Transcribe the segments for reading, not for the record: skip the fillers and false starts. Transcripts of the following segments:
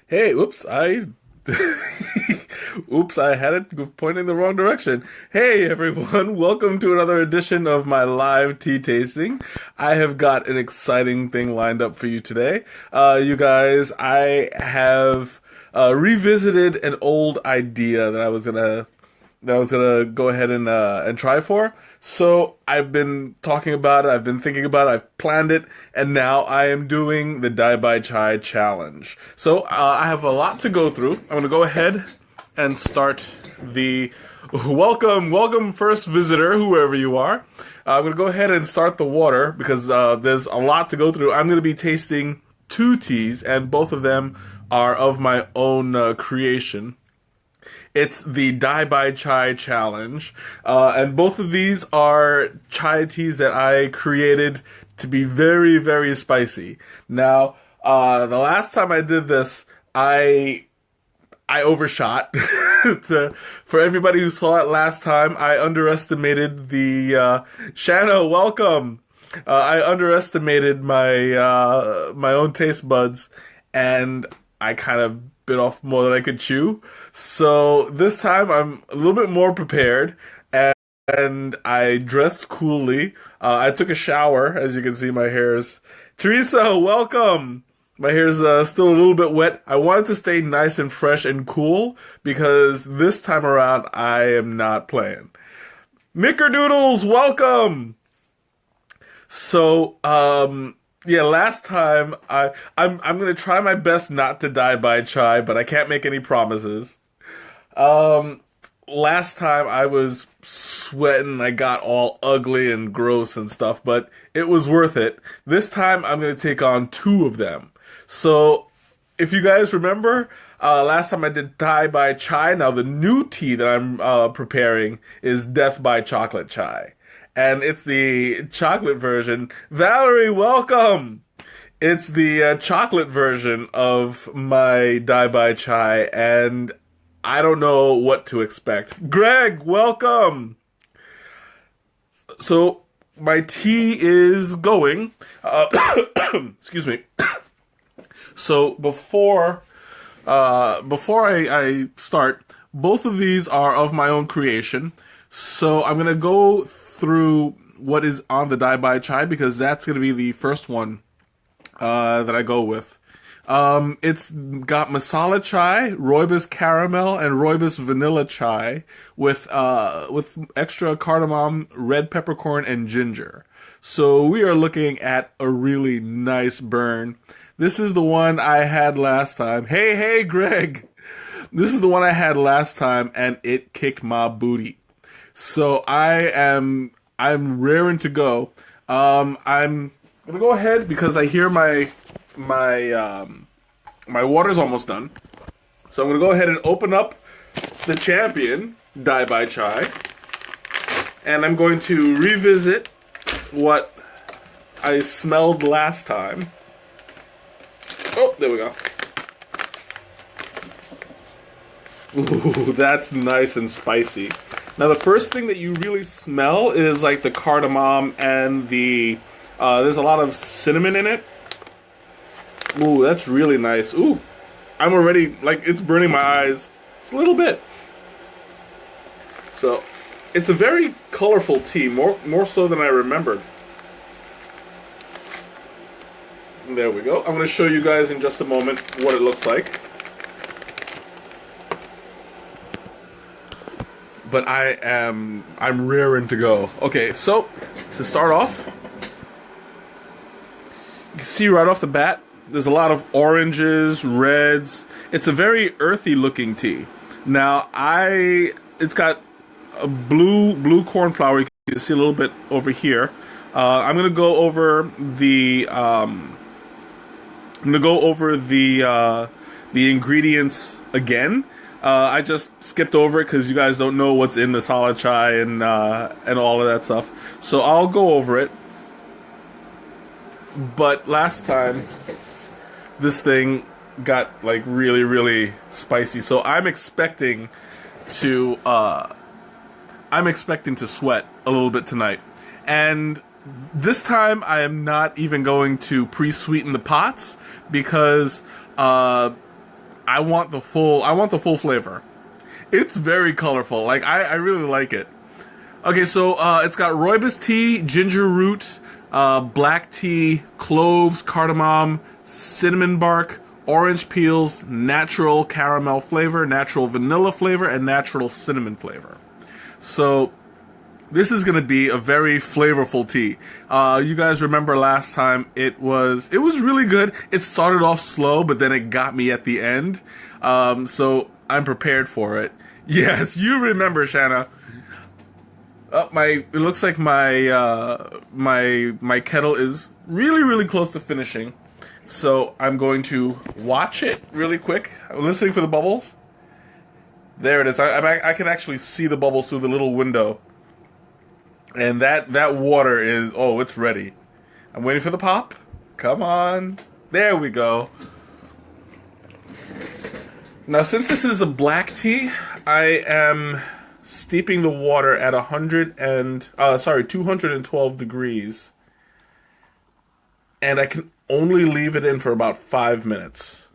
Hey, oops, oops, I had it pointing the wrong direction. Hey everyone, welcome to another edition of my live tea tasting. I have got an exciting thing lined up for you today. You guys, I have revisited an old idea that I was gonna go ahead and try for. So I've been talking about it, I've been thinking about it, I've planned it, and now I am doing the Dai Bai Chai challenge. So I have a lot to go through. I'm gonna go ahead and start the welcome first visitor, whoever you are. I'm gonna go ahead and start the water because there's a lot to go through. I'm gonna be tasting two teas, and both of them are of my own creation. It's the Dai Bai Chai Challenge. And both of these are chai teas that I created to be very, very spicy. Now, the last time I did this, I overshot. For everybody who saw it last time, I underestimated the Shanna, welcome. I underestimated my own taste buds, and I kind of bit off more than I could chew. So this time I'm a little bit more prepared, and I dressed coolly. I took a shower, as you can see. My hair is Teresa, welcome. My hair's still a little bit wet. I wanted to stay nice and fresh and cool because this time around I am not playing. Mickerdoodles, welcome. So, yeah, last time I'm gonna try my best not to die by chai, but I can't make any promises. Last time I was sweating, I got all ugly and gross and stuff, but it was worth it. This time I'm gonna take on two of them. So, if you guys remember, last time I did Thai by Chai. Now the new tea that I'm preparing is Death by Chocolate Chai, and it's the chocolate version. Valerie, welcome. It's the chocolate version of my Dai by Chai, and I don't know what to expect. Greg, welcome. So my tea is going. Excuse me. So before I start, both of these are of my own creation. So I'm gonna go through what is on the Dai Bai Chai because that's gonna be the first one that I go with. It's got masala chai, rooibos caramel, and rooibos vanilla chai with extra cardamom, red peppercorn, and ginger. So we are looking at a really nice burn. This is the one I had last time. Hey, Greg! This is the one I had last time, and it kicked my booty. So I'm raring to go. I'm gonna go ahead because I hear my water's almost done. So I'm gonna go ahead and open up the champion Dai Bai Chai, and I'm going to revisit what I smelled last time. Oh, there we go. Ooh, that's nice and spicy. Now the first thing that you really smell is like the cardamom and there's a lot of cinnamon in it. Ooh, that's really nice. Ooh, I'm already, like, it's burning my eyes. Just a little bit. So, it's a very colorful tea, more so than I remembered. There we go. I'm going to show you guys in just a moment what it looks like. But I'm raring to go. Okay, so to start off, you can see right off the bat, there's a lot of oranges, reds. It's a very earthy looking tea. Now it's got a blue cornflower. You can see a little bit over here. I'm gonna go over the ingredients again. I just skipped over it because you guys don't know what's in masala chai and all of that stuff. So I'll go over it. But last time, this thing got like really, really spicy. So I'm expecting to sweat a little bit tonight. And this time I am not even going to pre-sweeten the pots because I want the full flavor. It's very colorful. Like I really like it. Okay, so it's got rooibos tea, ginger root, black tea, cloves, cardamom, cinnamon bark, orange peels, natural caramel flavor, natural vanilla flavor, and natural cinnamon flavor. So this is going to be a very flavorful tea. You guys remember last time it was really good. It started off slow, but then it got me at the end. So I'm prepared for it. Yes, you remember, Shanna. It looks like my kettle is really close to finishing. So I'm going to watch it really quick. I'm listening for the bubbles. There it is. I can actually see the bubbles through the little window. And that water is, oh, it's ready. I'm waiting for the pop. Come on. There we go. Now, since this is a black tea, I am steeping the water at 212 degrees. And I can only leave it in for about 5 minutes.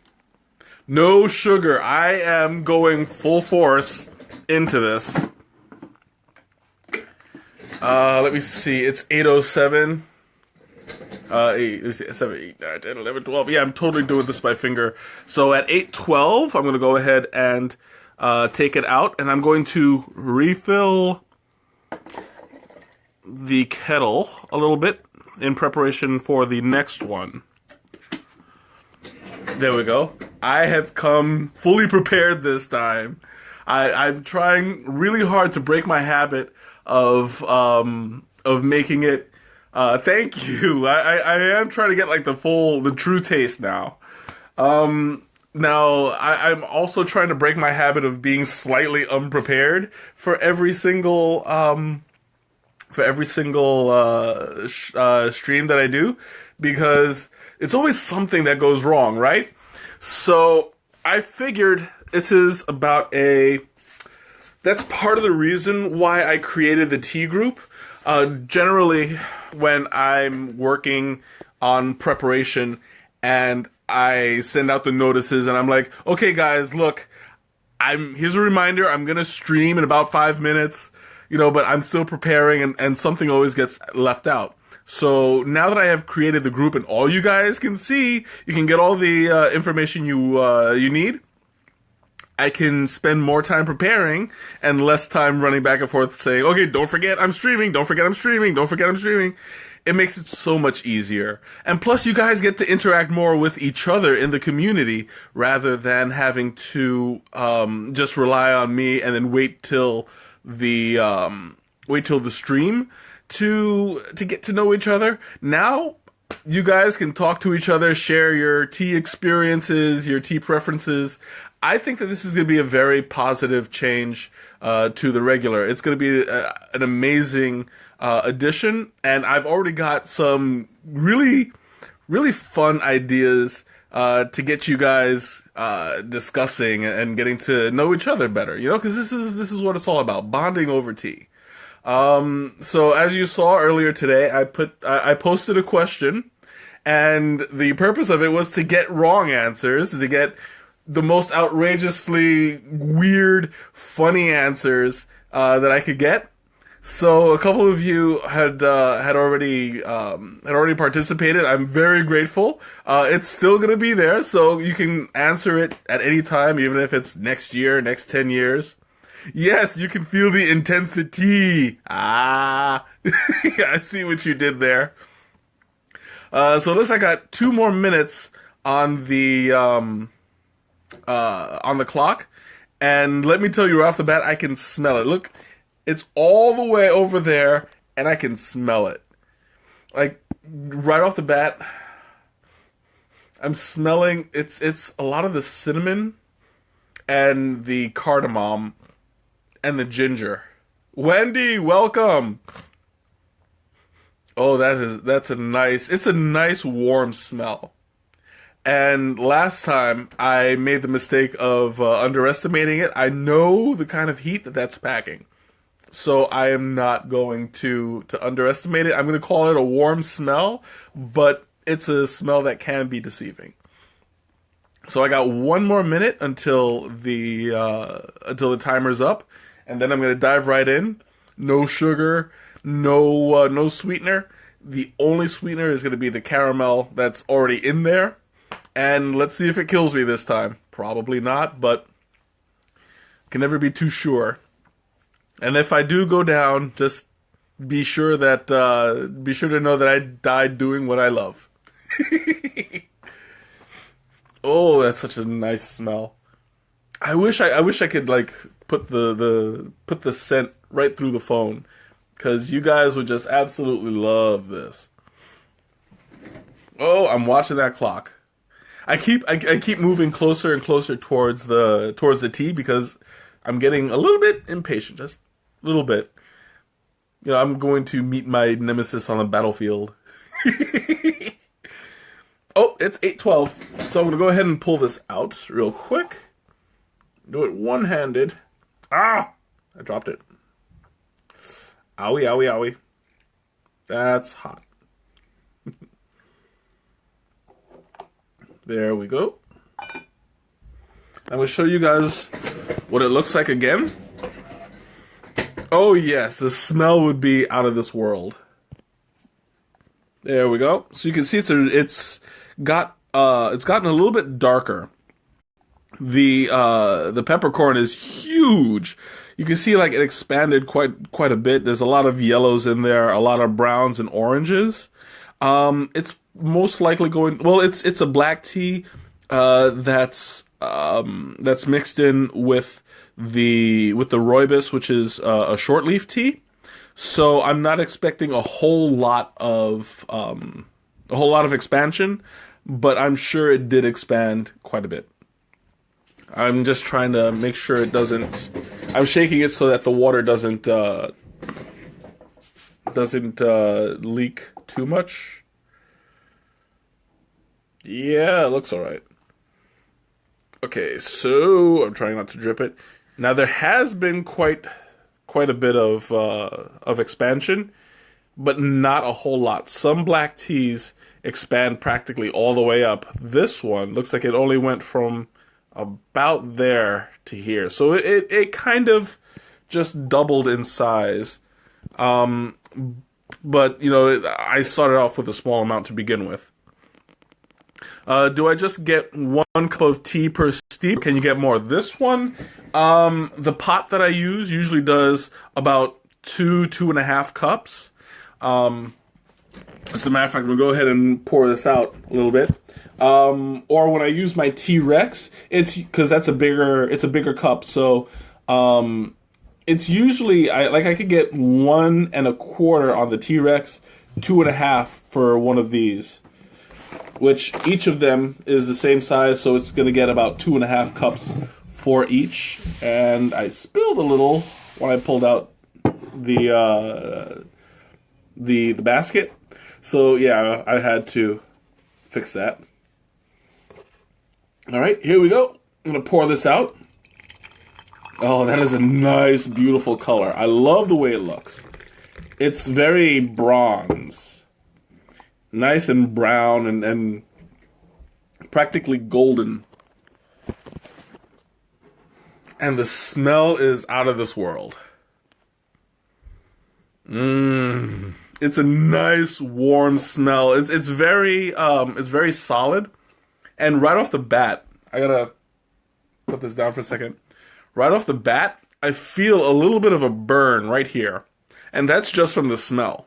No sugar. I am going full force into this. Let me see. It's 8:07. 7, 8, 9, 10, 11, 12. Yeah, I'm totally doing this by finger. So at 8:12, I'm going to go ahead and take it out, and I'm going to refill the kettle a little bit in preparation for the next one. There we go. I have come fully prepared this time. I'm trying really hard to break my habit of making it. Thank you. I am trying to get like the true taste now. Now I'm also trying to break my habit of being slightly unprepared for every single stream that I do, because it's always something that goes wrong, right? So I figured this is that's part of the reason why I created the tea group. Generally, when I'm working on preparation and I send out the notices and I'm like, okay guys, look, here's a reminder, I'm gonna stream in about 5 minutes, but I'm still preparing, and something always gets left out. So now that I have created the group and all you guys can see, you can get all the information you need. I can spend more time preparing and less time running back and forth saying, okay, don't forget I'm streaming, don't forget I'm streaming, don't forget I'm streaming. It makes it so much easier. And plus you guys get to interact more with each other in the community rather than having to just rely on me and then wait till the stream to get to know each other. Now you guys can talk to each other, share your tea experiences, your tea preferences. I think that this is going to be a very positive change to the regular. It's going to be an amazing addition, and I've already got some really fun ideas to get you guys discussing and getting to know each other better. Because this is what it's all about: bonding over tea. So as you saw earlier today, I posted a question, and the purpose of it was to get wrong answers, to get the most outrageously weird, funny answers that I could get. So a couple of you had already participated. I'm very grateful. It's still gonna be there, so you can answer it at any time, even if it's next year, next 10 years. Yes, you can feel the intensity. Yeah, I see what you did there. So it looks like I got 2 more minutes on the clock, and let me tell you right off the bat, I can smell it. Look, it's all the way over there, and I can smell it. Like, right off the bat, I'm smelling, it's a lot of the cinnamon, and the cardamom, and the ginger. Wendy, welcome! Oh, it's a nice warm smell. And last time, I made the mistake of underestimating it. I know the kind of heat that's packing. So I am not going to underestimate it. I'm going to call it a warm smell, but it's a smell that can be deceiving. So I got 1 more minute until the timer's up, and then I'm gonna dive right in. No sugar, no sweetener. The only sweetener is gonna be the caramel that's already in there, and let's see if it kills me this time. Probably not, but can never be too sure. And if I do go down, just be sure to know that I died doing what I love. Oh, that's such a nice smell. I wish I could like put the scent right through the phone, because you guys would just absolutely love this. Oh, I'm watching that clock. I keep moving closer and closer towards the tea, because I'm getting a little bit impatient, just a little bit. I'm going to meet my nemesis on the battlefield. Oh, it's 8:12, so I'm going to go ahead and pull this out real quick. Do it one-handed. Ah! I dropped it. Owie, owie, owie. That's hot. There we go. I'm going to show you guys what it looks like again. Oh yes, the smell would be out of this world. There we go. So you can see it's gotten a little bit darker. The peppercorn is huge. You can see like it expanded quite a bit. There's a lot of yellows in there, a lot of browns and oranges. It's most likely going. Well, it's a black tea that's mixed in with the rooibos, which is a short leaf tea. So I'm not expecting a whole lot of expansion, but I'm sure it did expand quite a bit. I'm just trying to make sure it doesn't. I'm shaking it so that the water doesn't leak too much. Yeah, it looks all right. Okay, so I'm trying not to drip it. Now there has been quite a bit of expansion, but not a whole lot. Some black teas expand practically all the way up. This one looks like it only went from about there to here. So it kind of just doubled in size. But, I started off with a small amount to begin with. Do I just get 1 cup of tea per steep? Can you get more? This one, the pot that I use usually does about 2.5 cups. As a matter of fact, we'll go ahead and pour this out a little bit. Or when I use my T-Rex, it's because it's a bigger cup. So, it's usually I could get 1.25 on the T-Rex, 2.5 for one of these, which each of them is the same size. So it's going to get about 2.5 cups for each. And I spilled a little when I pulled out the basket. So yeah, I had to fix that. All right, here we go. I'm gonna pour this out. Oh, that is a nice, beautiful color. I love the way it looks. It's very bronze. Nice and brown and practically golden. And the smell is out of this world. It's a nice warm smell. It's very solid. And right off the bat, I gotta put this down for a second. Right off the bat, I feel a little bit of a burn right here. And that's just from the smell.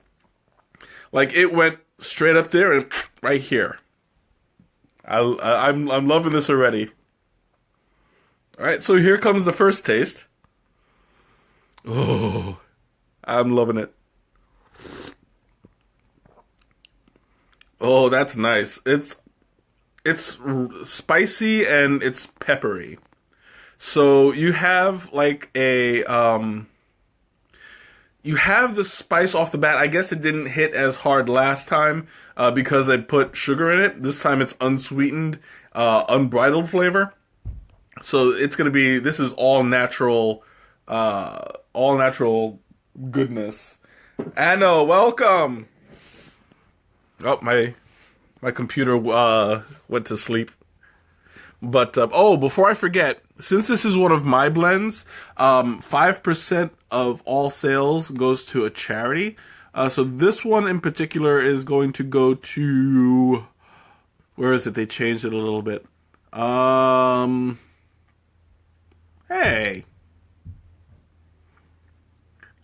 Like it went straight up there and right here. I'm loving this already. All right, so here comes the first taste. Oh, I'm loving it. Oh, that's nice. It's spicy and it's peppery. So you have like you have the spice off the bat. I guess it didn't hit as hard last time because I put sugar in it. This time it's unsweetened, unbridled flavor. So this is all natural goodness. Anna, welcome. Oh, my computer went to sleep. But oh, before I forget, since this is one of my blends, 5% of all sales goes to a charity. So this one in particular is going to go to, where is it? They changed it a little bit. Hey,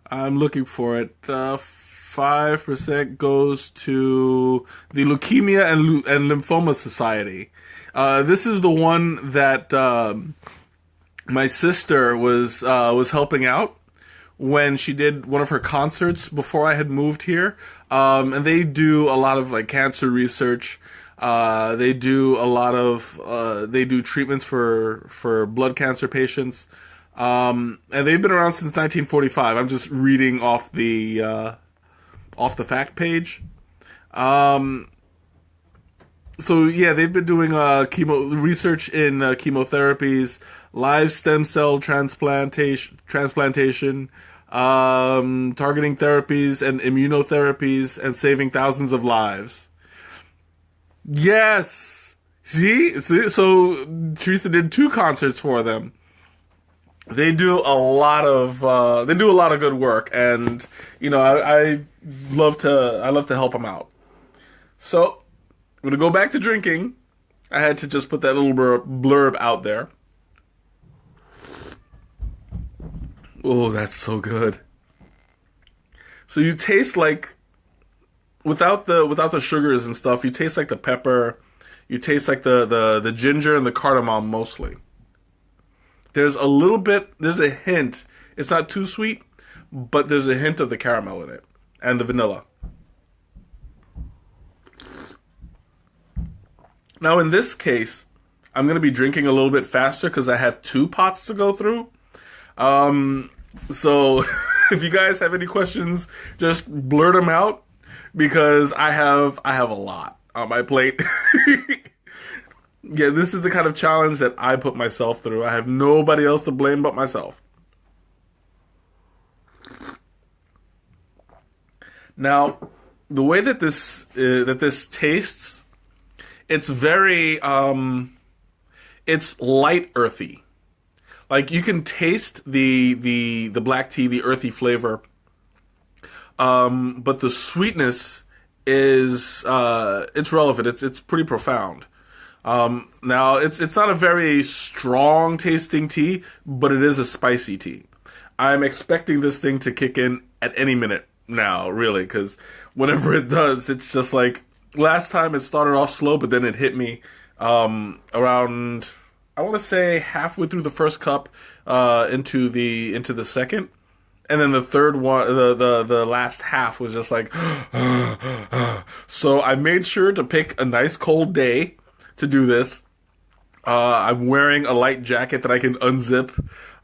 I'm looking for it. 5% goes to the Leukemia and Lymphoma Society. This is the one that my sister was helping out when she did one of her concerts before I had moved here. And they do a lot of like cancer research. They do a lot of they do treatments for blood cancer patients. And they've been around since 1945. I'm just reading off the fact page. So yeah, they've been doing research in chemotherapies, live stem cell transplantation, targeting therapies and immunotherapies, and saving thousands of lives. Yes, see, so Teresa did 2 concerts for them. They do a lot of good work, and I love to help them out. So I'm gonna go back to drinking. I had to just put that little blurb out there. Oh, that's so good. So you taste like, without the sugars and stuff, you taste like the pepper, you taste like the ginger and the cardamom mostly. There's a hint. It's not too sweet, but there's a hint of the caramel in it and the vanilla. Now in this case, I'm going to be drinking a little bit faster because I have 2 pots to go through. So if you guys have any questions, just blurt them out because I have a lot on my plate. Yeah, this is the kind of challenge that I put myself through. I have nobody else to blame but myself. Now, the way that this tastes, it's very it's light earthy. Like you can taste the black tea, the earthy flavor, but the sweetness is it's relevant. It's pretty profound. Now it's not a very strong tasting tea, but it is a spicy tea. I'm expecting this thing to kick in at any minute now, really, because whenever it does, it's just like last time it started off slow, but then it hit me around, I want to say halfway through the first cup into the second. And then the third one, the last half was just like, so I made sure to pick a nice cold day to do this. I'm wearing a light jacket that I can unzip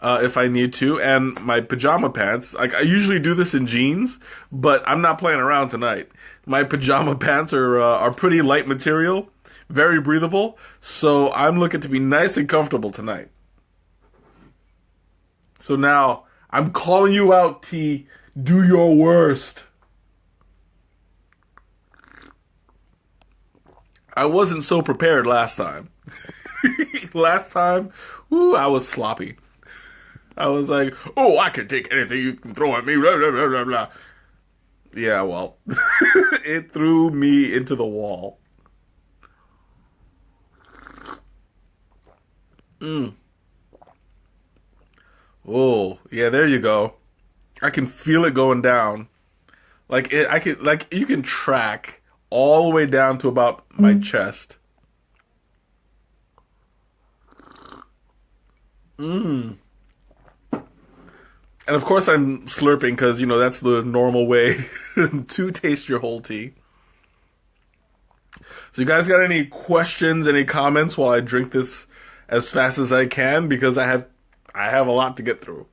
if I need to, and my pajama pants. Like I usually do this in jeans, but I'm not playing around tonight. My pajama pants are pretty light material, very breathable, so I'm looking to be nice and comfortable tonight. So now I'm calling you out, T. Do your worst. I wasn't so prepared last time. Last time, I was sloppy. I was like, oh, I can take anything you can throw at me, blah, blah, blah, blah, blah. Yeah, well, it threw me into the wall. Oh, yeah, there you go. I can feel it going down. You can track all the way down to about my chest. And of course I'm slurping because, that's the normal way to taste your whole tea. So you guys got any questions, any comments while I drink this as fast as I can? Because I have a lot to get through.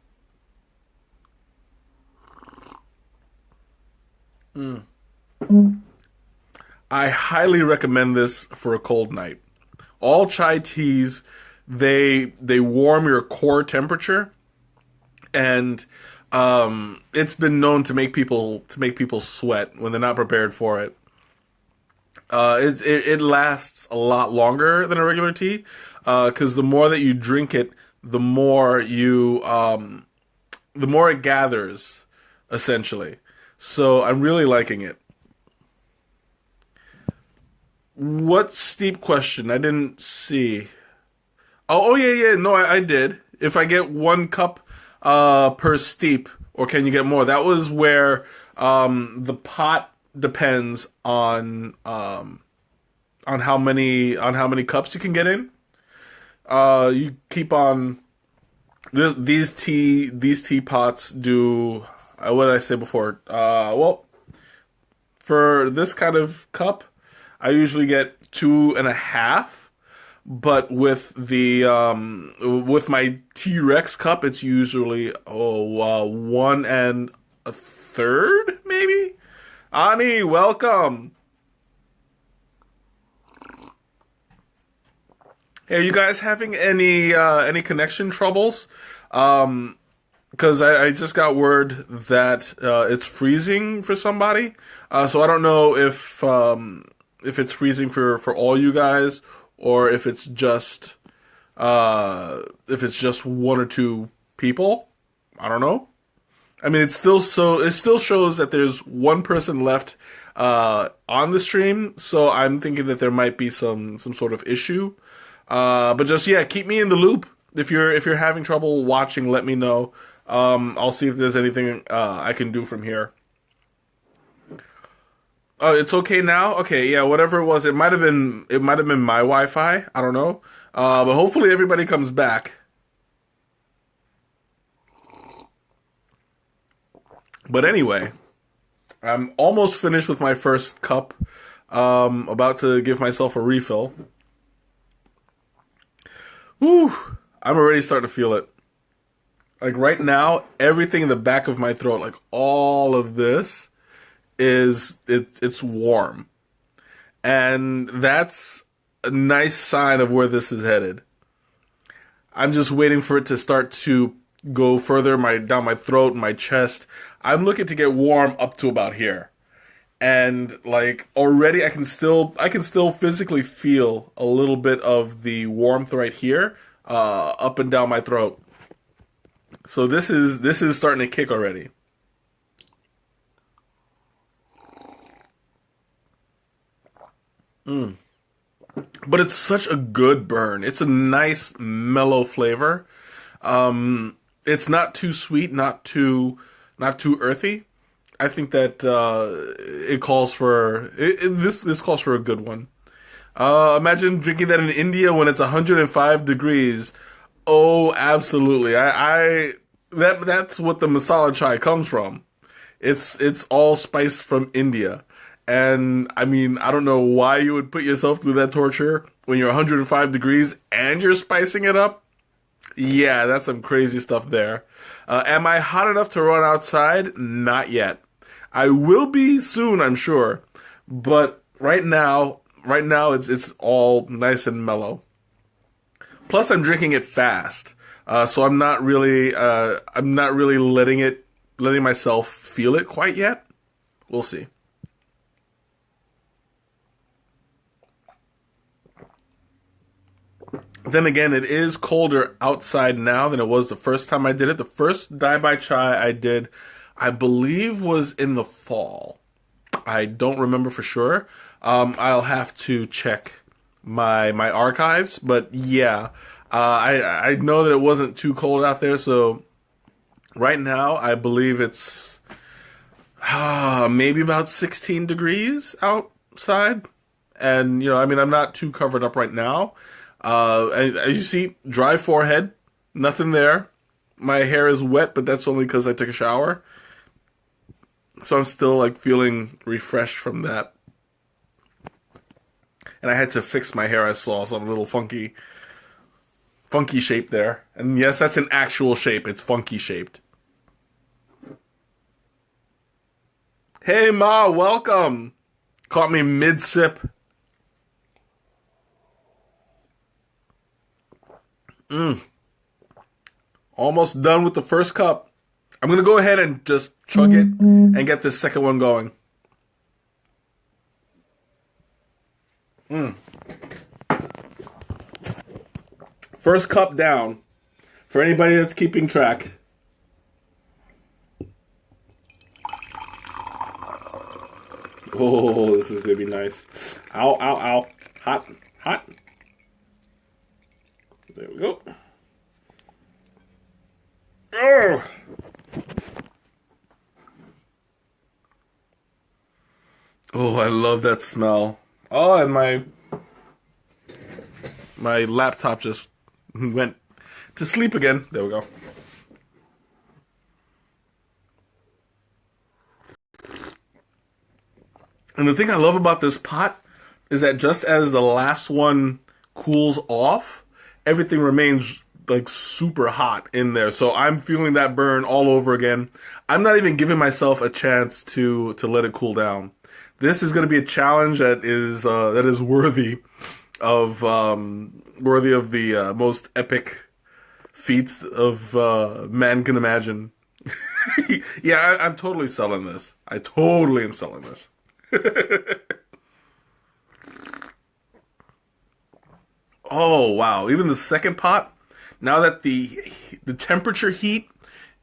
I highly recommend this for a cold night. All chai teas, they warm your core temperature, and it's been known to make people sweat when they're not prepared for it. It lasts a lot longer than a regular tea, because the more that you drink it, the more it gathers, essentially. So I'm really liking it. What steep question? I didn't see. Oh, yeah. No, I did. If I get 1 cup per steep, or can you get more? That was where the pot depends on how many cups you can get in. You keep on these teapots do. What did I say before? Well, for this kind of cup, I usually get 2.5. But with my T-Rex cup, it's usually 1.33, maybe. Ani, welcome. Hey, are you guys having any connection troubles? Because I just got word that it's freezing for somebody. So I don't know if it's freezing for all you guys, or if it's just 1 or 2 people. I don't know. I mean, it still shows that there's 1 person left on the stream. So I'm thinking that there might be some sort of issue. But just, yeah, keep me in the loop. If you're having trouble watching, let me know. I'll see if there's anything I can do from here. Oh, it's okay now? Okay, yeah, whatever it was, it might have been my Wi-Fi. I don't know. But hopefully everybody comes back. But anyway, I'm almost finished with my first cup. About to give myself a refill. Whew, I'm already starting to feel it. Like right now, everything in the back of my throat, like all of this, it's warm. And that's a nice sign of where this is headed. I'm just waiting for it to start to go further down my throat and my chest. I'm looking to get warm up to about here. And like already I can still physically feel a little bit of the warmth right here, up and down my throat. So this is starting to kick already. But it's such a good burn. It's a nice mellow flavor. It's not too sweet, not too earthy. I think that it calls for this calls for a good one. Imagine drinking that in India when it's 105 degrees. Oh, absolutely. That's what the masala chai comes from. It's all spiced from India. And I mean, I don't know why you would put yourself through that torture when you're 105 degrees and you're spicing it up. Yeah, that's some crazy stuff there. Am I hot enough to run outside? Not yet. I will be soon, I'm sure. But right now it's all nice and mellow. Plus, I'm drinking it fast, so I'm not really letting myself feel it quite yet. We'll see. Then again, it is colder outside now than it was the first time I did it. The first Dai Chai I did, I believe, was in the fall. I don't remember for sure. I'll have to check my archives, but yeah, I know that it wasn't too cold out there. So right now, I believe it's maybe about 16 degrees outside, and I mean, I'm not too covered up right now. As you see, dry forehead, nothing there. My hair is wet, but that's only because I took a shower. So I'm still like feeling refreshed from that. And I had to fix my hair. I saw some little funky shape there. And yes, that's an actual shape. It's funky shaped. Hey Ma, welcome. Caught me mid-sip. Almost done with the first cup. I'm going to go ahead and just chug it and get this second one going. First cup down for anybody that's keeping track. Oh, this is gonna be nice. Ow, ow, ow. Hot, hot. There we go. Oh. Oh, I love that smell. Oh, and my laptop just went to sleep again. There we go. And the thing I love about this pot is that just as the last one cools off, everything remains like super hot in there. So I'm feeling that burn all over again. I'm not even giving myself a chance to let it cool down. This is going to be a challenge that is worthy of the most epic feats of man can imagine. Yeah, I'm totally selling this. I totally am selling this. Oh wow! Even the second pot, now that the temperature heat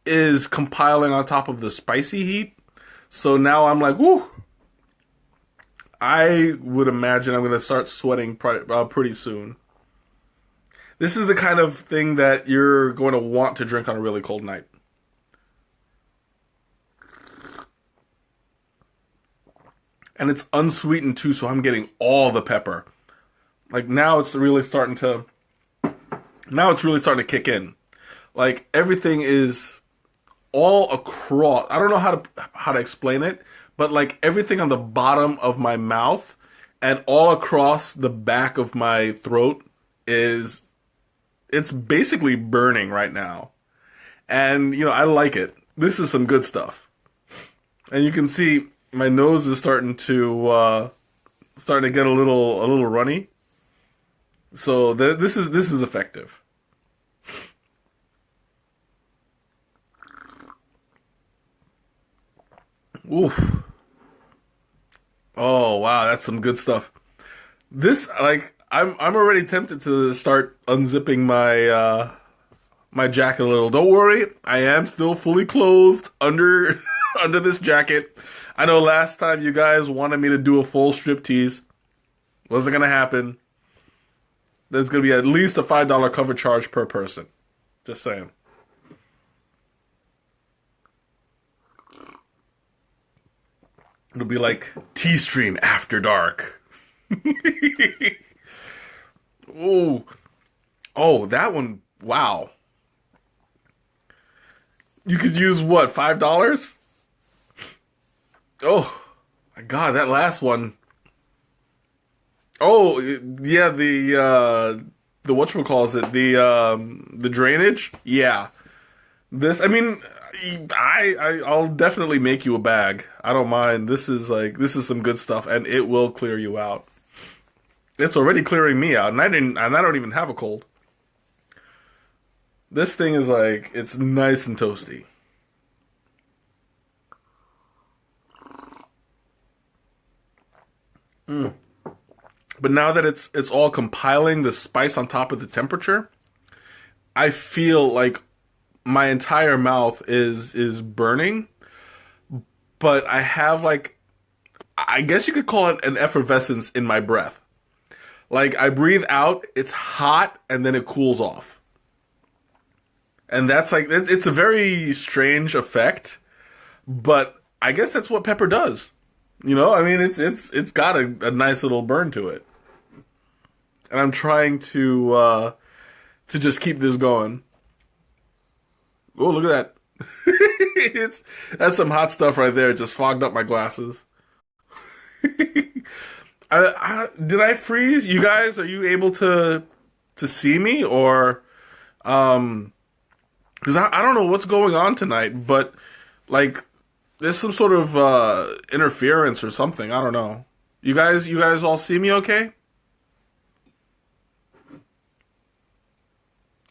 is compiling on top of the spicy heat, so now I'm like, whoo! I would imagine I'm going to start sweating pretty soon. This is the kind of thing that you're going to want to drink on a really cold night. And it's unsweetened too, so I'm getting all the pepper. Like now it's really starting to kick in. Like everything is all across. I don't know how to explain it, but like everything on the bottom of my mouth and all across the back of my throat it's basically burning right now. And I like it. This is some good stuff. And you can see my nose is starting to get a little runny. So this is effective. Oof. Oh wow, that's some good stuff. This I'm already tempted to start unzipping my jacket a little. Don't worry, I am still fully clothed under under this jacket. I know last time you guys wanted me to do a full strip tease. Wasn't gonna happen. There's gonna be at least a $5 cover charge per person. Just saying. It'll be like Tea Stream After Dark. Oh, oh, that one! Wow. You could use what, $5? Oh my God, that last one. Oh yeah, the whatchamacallit, the drainage. Yeah, this. I mean, I'll definitely make you a bag. I don't mind. This is some good stuff, and it will clear you out. It's already clearing me out, and I don't even have a cold. This thing is like, it's nice and toasty. But now that it's all compiling the spice on top of the temperature, I feel like my entire mouth is burning, but I have like, I guess you could call it an effervescence in my breath. Like I breathe out, it's hot, and then it cools off. And that's like, it's a very strange effect, but I guess that's what pepper does. I mean, it's got a nice little burn to it, and I'm trying to just keep this going. Oh, look at that! That's some hot stuff right there. It just fogged up my glasses. Did I freeze? You guys, are you able to see me or because I don't know what's going on tonight, but like there's some sort of interference or something. I don't know. You guys all see me okay?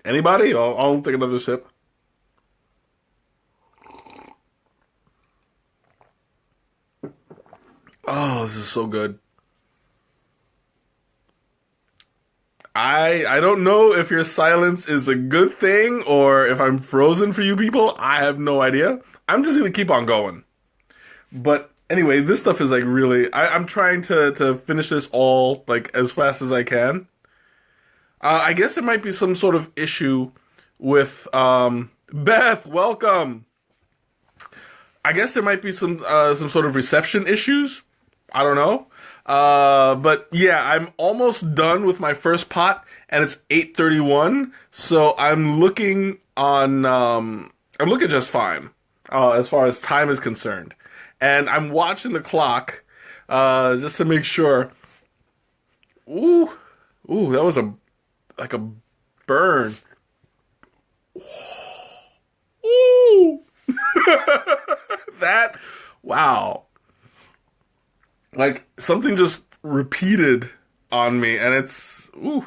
Anybody? I'll take another sip. Oh, this is so good. I don't know if your silence is a good thing or if I'm frozen for you people. I have no idea. I'm just gonna keep on going. But anyway, this stuff is like really. I'm trying to finish this all like as fast as I can. I guess there might be some sort of issue with Beth. Welcome. I guess there might be some sort of reception issues. I don't know. But yeah, I'm almost done with my first pot, and it's 8:31. So I'm looking on. I'm looking just fine as far as time is concerned, and I'm watching the clock just to make sure. Ooh, that was like a burn. Ooh, that wow. Like, something just repeated on me, and it's, ooh.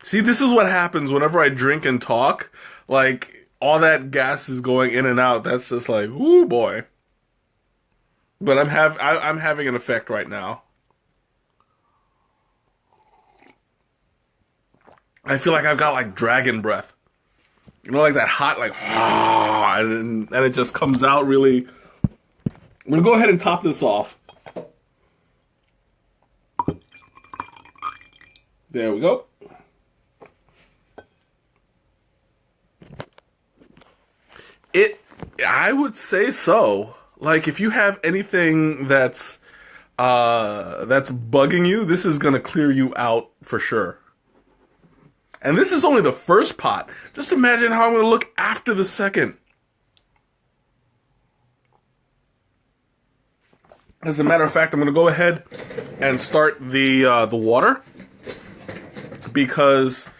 See, this is what happens whenever I drink and talk. Like, all that gas is going in and out. That's just like, ooh, boy. But I'm having an effect right now. I feel like I've got, like, dragon breath. You know, like that hot, like, and it just comes out really. I'm gonna go ahead and top this off. There we go. I would say so. Like, if you have anything that's bugging you, this is gonna clear you out for sure. And this is only the first pot. Just imagine how I'm gonna look after the second. As a matter of fact, I'm gonna go ahead and start the water. Because,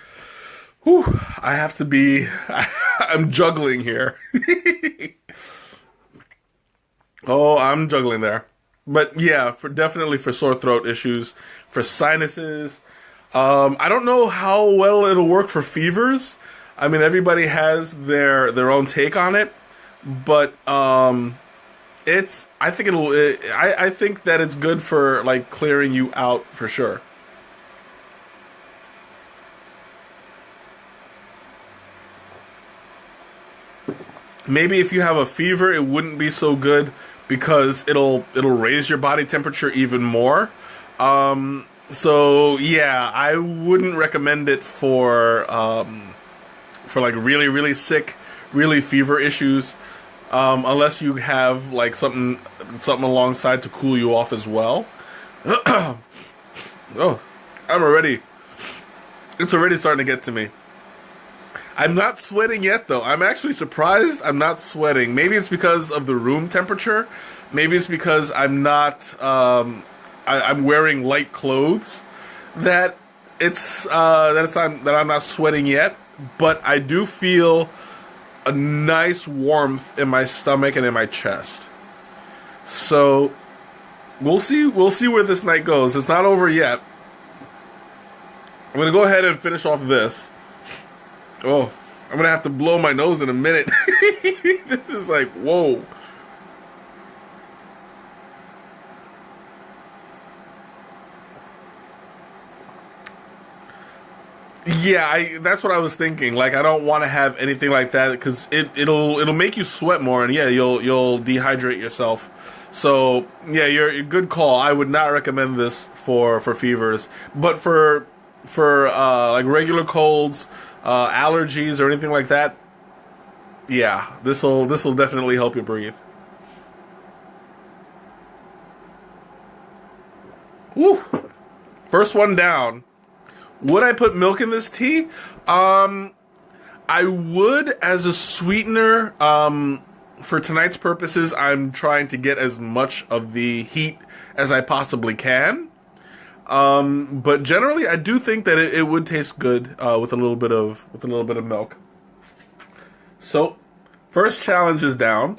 whew, I have to be. I'm juggling here. Oh, I'm juggling there. But yeah, definitely for sore throat issues, for sinuses. I don't know how well it'll work for fevers. I mean, everybody has their own take on it, but it's. I think I think that it's good for like clearing you out for sure. Maybe if you have a fever, it wouldn't be so good because it'll raise your body temperature even more. So yeah, I wouldn't recommend it for like really really sick, really fever issues, unless you have like something alongside to cool you off as well. Oh, it's already starting to get to me. I'm not sweating yet, though. I'm actually surprised I'm not sweating. Maybe it's because of the room temperature. Maybe it's because I'm not. I'm wearing light clothes. That I'm not sweating yet. But I do feel a nice warmth in my stomach and in my chest. So we'll see. We'll see where this night goes. It's not over yet. I'm gonna go ahead and finish off this. Oh, I'm gonna have to blow my nose in a minute. This is like, whoa. Yeah, that's what I was thinking. Like, I don't want to have anything like that because it'll make you sweat more, and yeah, you'll dehydrate yourself. So yeah, you're a good call. I would not recommend this for fevers, but for like regular colds. Allergies or anything like that, yeah, this'll definitely help you breathe. Woo! First one down. Would I put milk in this tea? I would as a sweetener. For tonight's purposes, I'm trying to get as much of the heat as I possibly can. But generally, I do think that it would taste good with a little bit of milk. So, first challenge is down.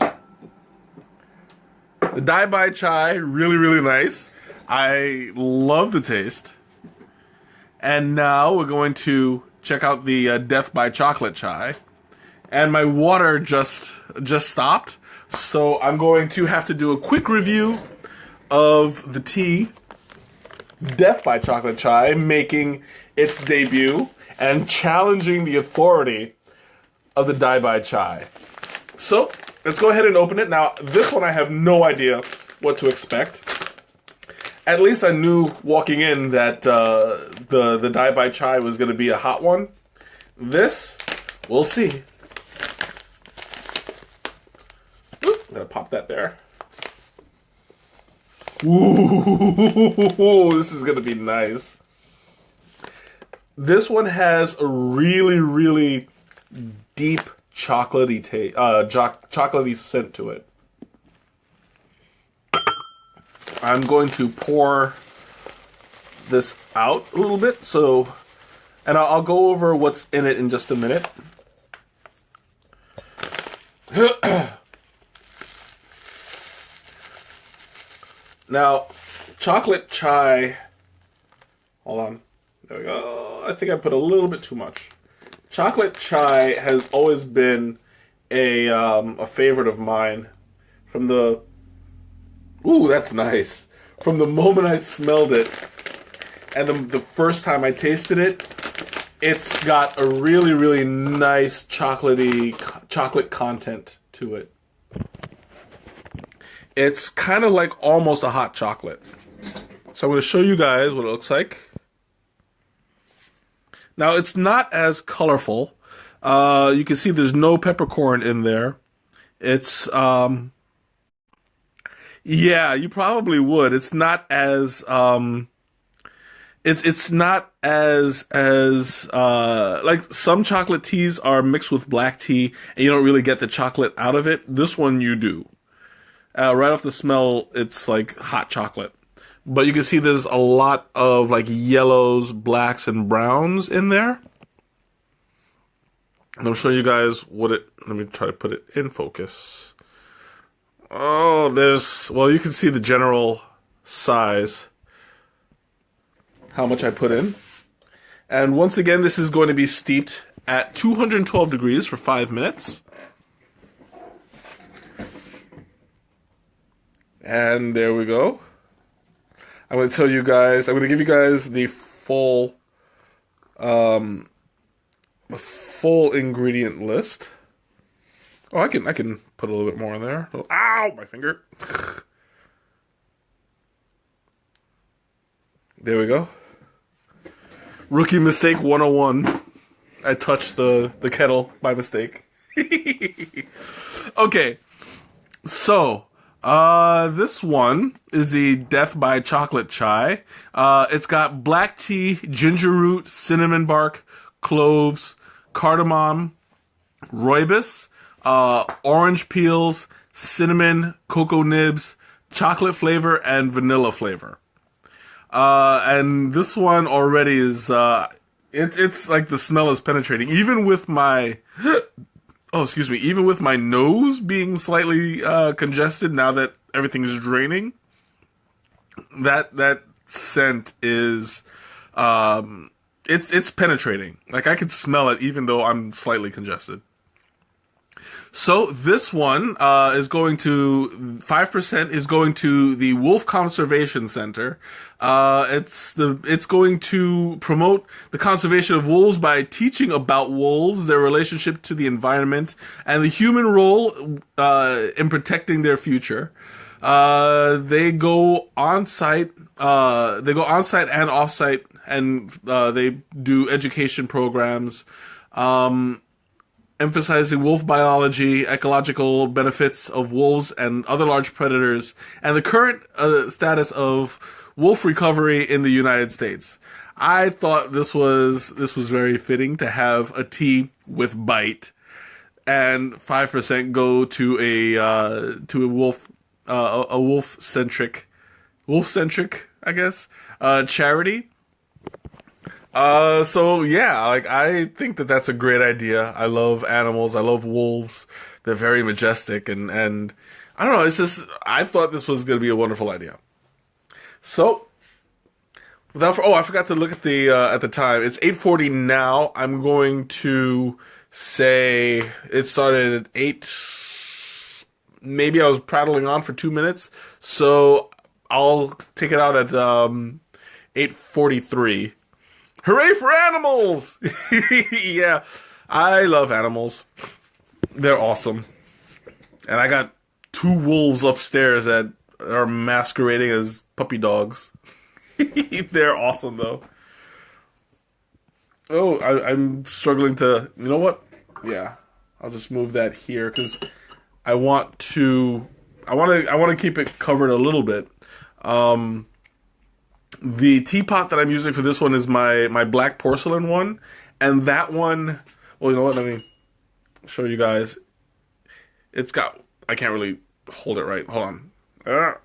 The Dai Bai Chai, really really nice. I love the taste. And now we're going to check out the Death by Chocolate Chai. And my water just stopped, so I'm going to have to do a quick review of the tea. Death by Chocolate Chai making its debut and challenging the authority of the Dai Bai Chai. So, let's go ahead and open it. Now, this one I have no idea what to expect. At least I knew walking in that the Dai Bai Chai was going to be a hot one. This, we'll see. Oop, I'm going to pop that there. Ooh, this is going to be nice. This one has a really, really deep chocolatey chocolatey scent to it. I'm going to pour this out a little bit, and I'll go over what's in it in just a minute. Now, chocolate chai, hold on, there we go. I think I put a little bit too much. Chocolate chai has always been a favorite of mine from the, ooh, that's nice. From the moment I smelled it and the first time I tasted it, it's got a really, really nice chocolate content to it. It's kind of like almost a hot chocolate. So I'm going to show you guys what it looks like. Now, it's not as colorful. You can see there's no peppercorn in there. It's, yeah, you probably would. It's not as, it's not as, like some chocolate teas are mixed with black tea and you don't really get the chocolate out of it. This one you do. Right off the smell, it's like hot chocolate. But you can see there's a lot of like yellows, blacks, and browns in there. And I'll show you guys what let me try to put it in focus. Oh, well, you can see the general size, how much I put in. And once again, this is going to be steeped at 212 degrees for 5 minutes. And there we go. I'm going to tell you guys, I'm going to give you guys the full ingredient list. Oh, I can put a little bit more in there. Ow, my finger. There we go. Rookie mistake 101. I touched the kettle by mistake. Okay. So, this one is the Death by Chocolate Chai. It's got black tea, ginger root, cinnamon bark, cloves, cardamom, rooibos, orange peels, cinnamon, cocoa nibs, chocolate flavor, and vanilla flavor. And this one already is, it's like the smell is penetrating. Even with my, even with my nose being slightly congested now that everything is draining, that scent is, it's penetrating. Like I can smell it even though I'm slightly congested. So this one is going to 5% is going to the Wolf Conservation Center. It's going to promote the conservation of wolves by teaching about wolves, their relationship to the environment, and the human role in protecting their future. They go on site. They go on site and off site, and they do education programs. Emphasizing wolf biology, ecological benefits of wolves and other large predators, and the current status of wolf recovery in the United States. I thought this was very fitting to have a tea with bite, and 5% go to a wolf centric, I guess, charity. So yeah, like I think that's a great idea. I love animals. I love wolves. They're very majestic and I don't know, it's just, I thought this was going to be a wonderful idea. So, I forgot to look at the time. It's 8:40 now. I'm going to say it started at 8. Maybe I was prattling on for 2 minutes. So I'll take it out at, 8:43. Hooray for animals! Yeah, I love animals. They're awesome. And I got 2 wolves upstairs that are masquerading as puppy dogs. They're awesome, though. Oh, I'm struggling to... You know what? Yeah, I'll just move that here, because I want to keep it covered a little bit. The teapot that I'm using for this one is my black porcelain one, and that one, well, you know what, let me show you guys. It's got, I can't really hold it right, hold on. There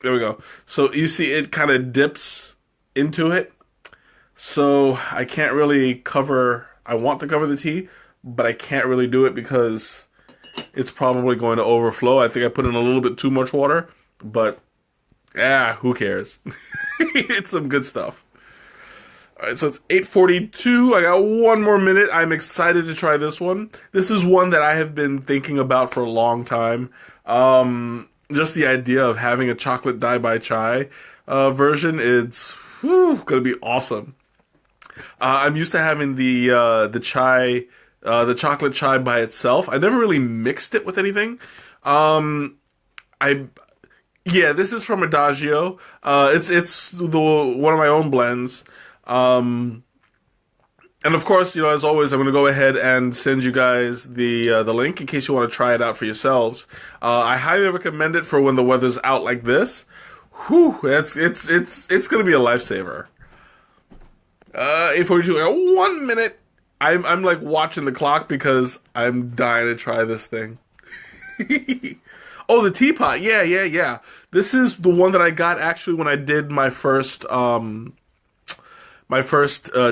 we go. So you see it kind of dips into it, so I can't really cover, I want to cover the tea, but I can't really do it because it's probably going to overflow. I think I put in a little bit too much water, but who cares? It's some good stuff. Alright, so it's 8:42. I got 1 more minute. I'm excited to try this one. This is one that I have been thinking about for a long time. Just the idea of having a chocolate dye by chai version, it's gonna be awesome. I'm used to having the chocolate chai by itself. I never really mixed it with anything. Yeah, this is from Adagio. It's one of my own blends. And of course, you know, as always, I'm going to go ahead and send you guys the link in case you want to try it out for yourselves. I highly recommend it for when the weather's out like this. Whew, it's going to be a lifesaver. 8:42. I got 1 minute. I'm like watching the clock because I'm dying to try this thing. Oh, the teapot. Yeah. This is the one that I got actually when I did my first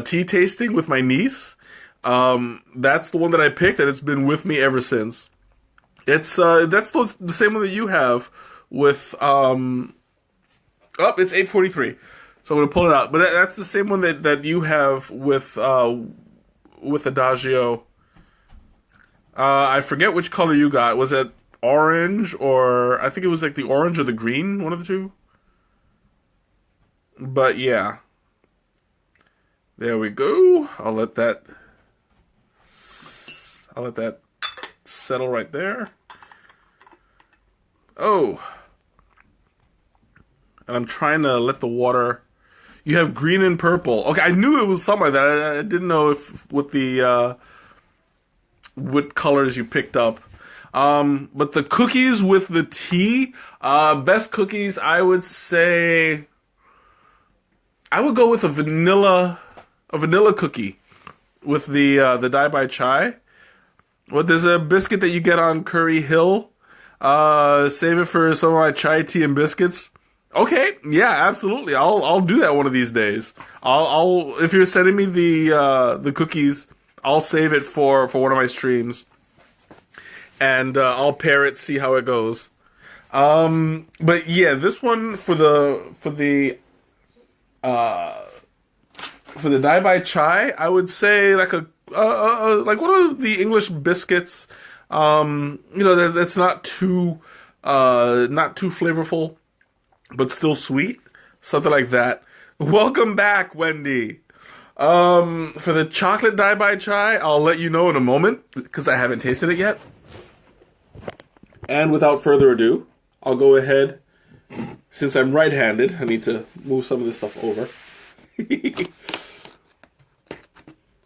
tea tasting with my niece. That's the one that I picked, and it's been with me ever since. It's that's the same one that you have with it's 8:43. So I'm gonna pull it out. But that's the same one that you have with Adagio. I forget which color you got. Was it orange, or I think it was like the orange or the green, one of the two. But yeah, there we go. I'll let that settle right there. Oh, and I'm trying to let the water. You have green and purple. Okay, I knew it was something like that. I didn't know if with the what colors you picked up. But the cookies with the tea, best cookies, I would say, I would go with a vanilla cookie with the dye by chai. Well, there's a biscuit that you get on Curry Hill. Save it for some of my chai tea and biscuits. Okay, yeah, absolutely. I'll do that one of these days. I'll if you're sending me the cookies, I'll save it for one of my streams. And I'll pair it, see how it goes. But yeah, this one for the dye by chai, I would say like like one of the English biscuits. You know, that's not too flavorful, but still sweet. Something like that. Welcome back, Wendy. For the chocolate dye by chai, I'll let you know in a moment because I haven't tasted it yet. And without further ado, I'll go ahead. Since I'm right-handed, I need to move some of this stuff over.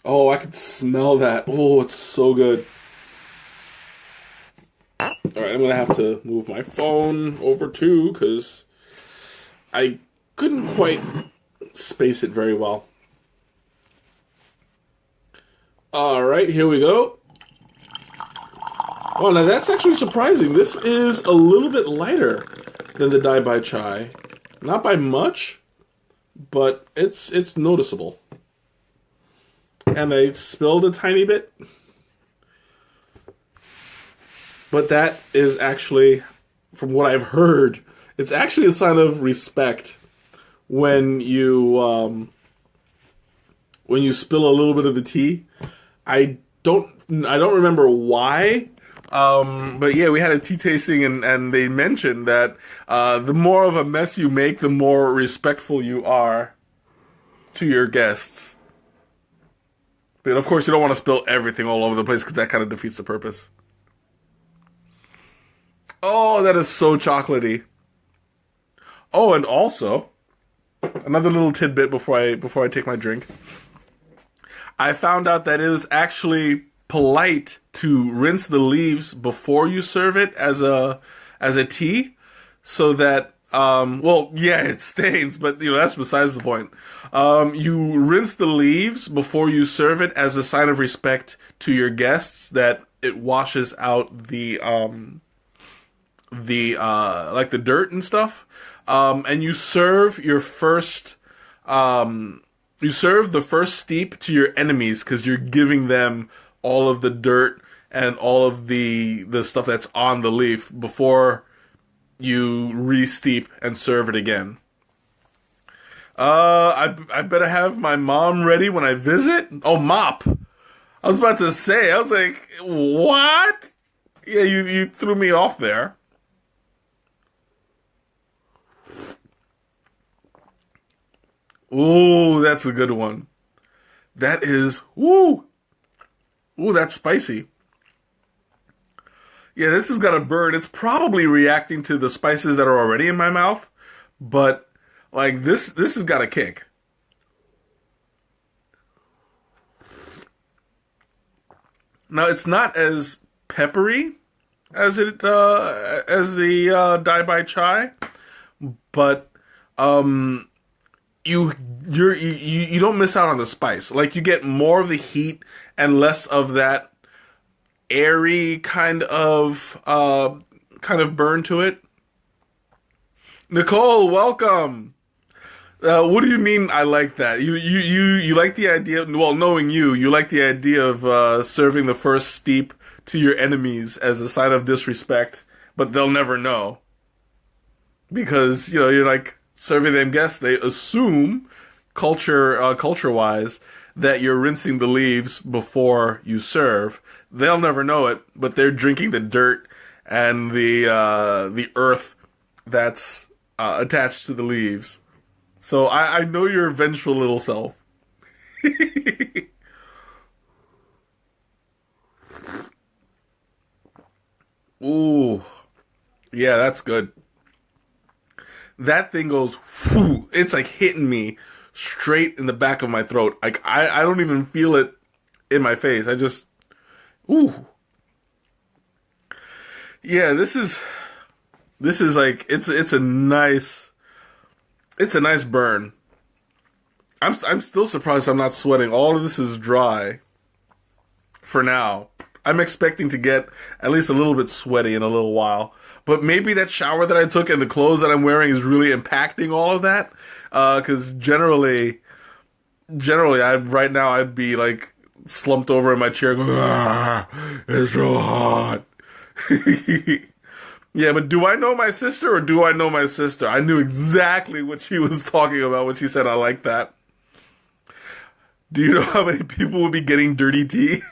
Oh, I can smell that. Oh, it's so good. Alright, I'm going to have to move my phone over too, because I couldn't quite space it very well. Alright, here we go. Oh, now that's actually surprising. This is a little bit lighter than the dye by chai. Not by much, but it's noticeable. And I spilled a tiny bit. But that is actually, from what I've heard, it's actually a sign of respect when you spill a little bit of the tea. I don't remember why. But yeah, we had a tea tasting, and they mentioned that the more of a mess you make, the more respectful you are to your guests. But of course, you don't want to spill everything all over the place because that kind of defeats the purpose. Oh, that is so chocolatey. Oh, and also another little tidbit before I take my drink. I found out that it is actually polite to rinse the leaves before you serve it as a tea, so that well, yeah, it stains, but that's besides the point. You rinse the leaves before you serve it as a sign of respect to your guests, that it washes out the like the dirt and stuff. And you serve your first you serve the first steep to your enemies, because you're giving them all of the dirt and all of the stuff that's on the leaf before you re-steep and serve it again. I better have my mom ready when I visit. Oh, mop. I was about to say, I was like, what? Yeah, you threw me off there. Ooh, that's a good one. That is, ooh, that's spicy. Yeah, this has got a burn. It's probably reacting to the spices that are already in my mouth, but like this has got a kick. Now it's not as peppery as the Dai Bai Chai, but you don't miss out on the spice. Like, you get more of the heat and less of that airy kind of burn to it. Nicole, welcome. What do you mean? I like that. You like the idea? Well, knowing you like the idea of serving the first steep to your enemies as a sign of disrespect, but they'll never know, because you're like serving them guests. They assume culture-wise that you're rinsing the leaves before you serve. They'll never know it, but they're drinking the dirt and the earth that's attached to the leaves. So I know your vengeful little self. Ooh, yeah, that's good. That thing goes, whew, it's like hitting me straight in the back of my throat. Like, I don't even feel it in my face. I just, ooh. Yeah, this is like, it's a nice burn. I'm still surprised I'm not sweating. All of this is dry for now. I'm expecting to get at least a little bit sweaty in a little while. But maybe that shower that I took and the clothes that I'm wearing is really impacting all of that. Because generally, right now I'd be like slumped over in my chair going, it's so hot. Yeah, but do I know my sister, or do I know my sister? I knew exactly what she was talking about when she said I like that. Do you know how many people would be getting dirty tea?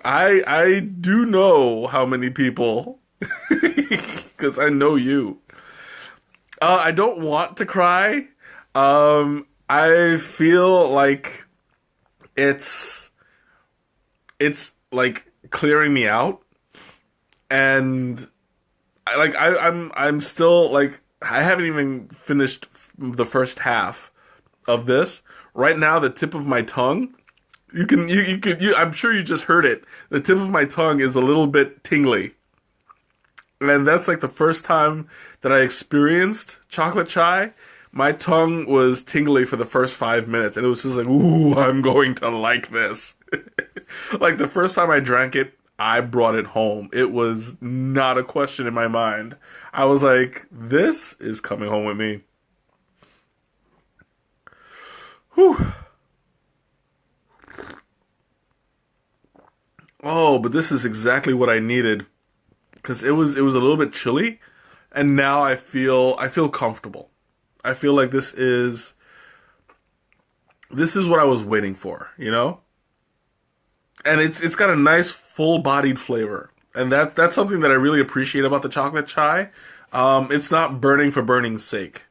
I do know how many people, because I know you. I don't want to cry. I feel like it's like clearing me out, and I'm still like, I haven't even finished the first half of this. Right now, the tip of my tongue, I'm sure you just heard it. The tip of my tongue is a little bit tingly. And that's like the first time that I experienced chocolate chai. My tongue was tingly for the first 5 minutes, and it was just like, ooh, I'm going to like this. Like, the first time I drank it, I brought it home. It was not a question in my mind. I was like, this is coming home with me. Whew. Oh, but this is exactly what I needed, because it was a little bit chilly, and now I feel comfortable. I feel like this is what I was waiting for, and it's got a nice full-bodied flavor, and that's something that I really appreciate about the chocolate chai. It's not burning for burning's sake,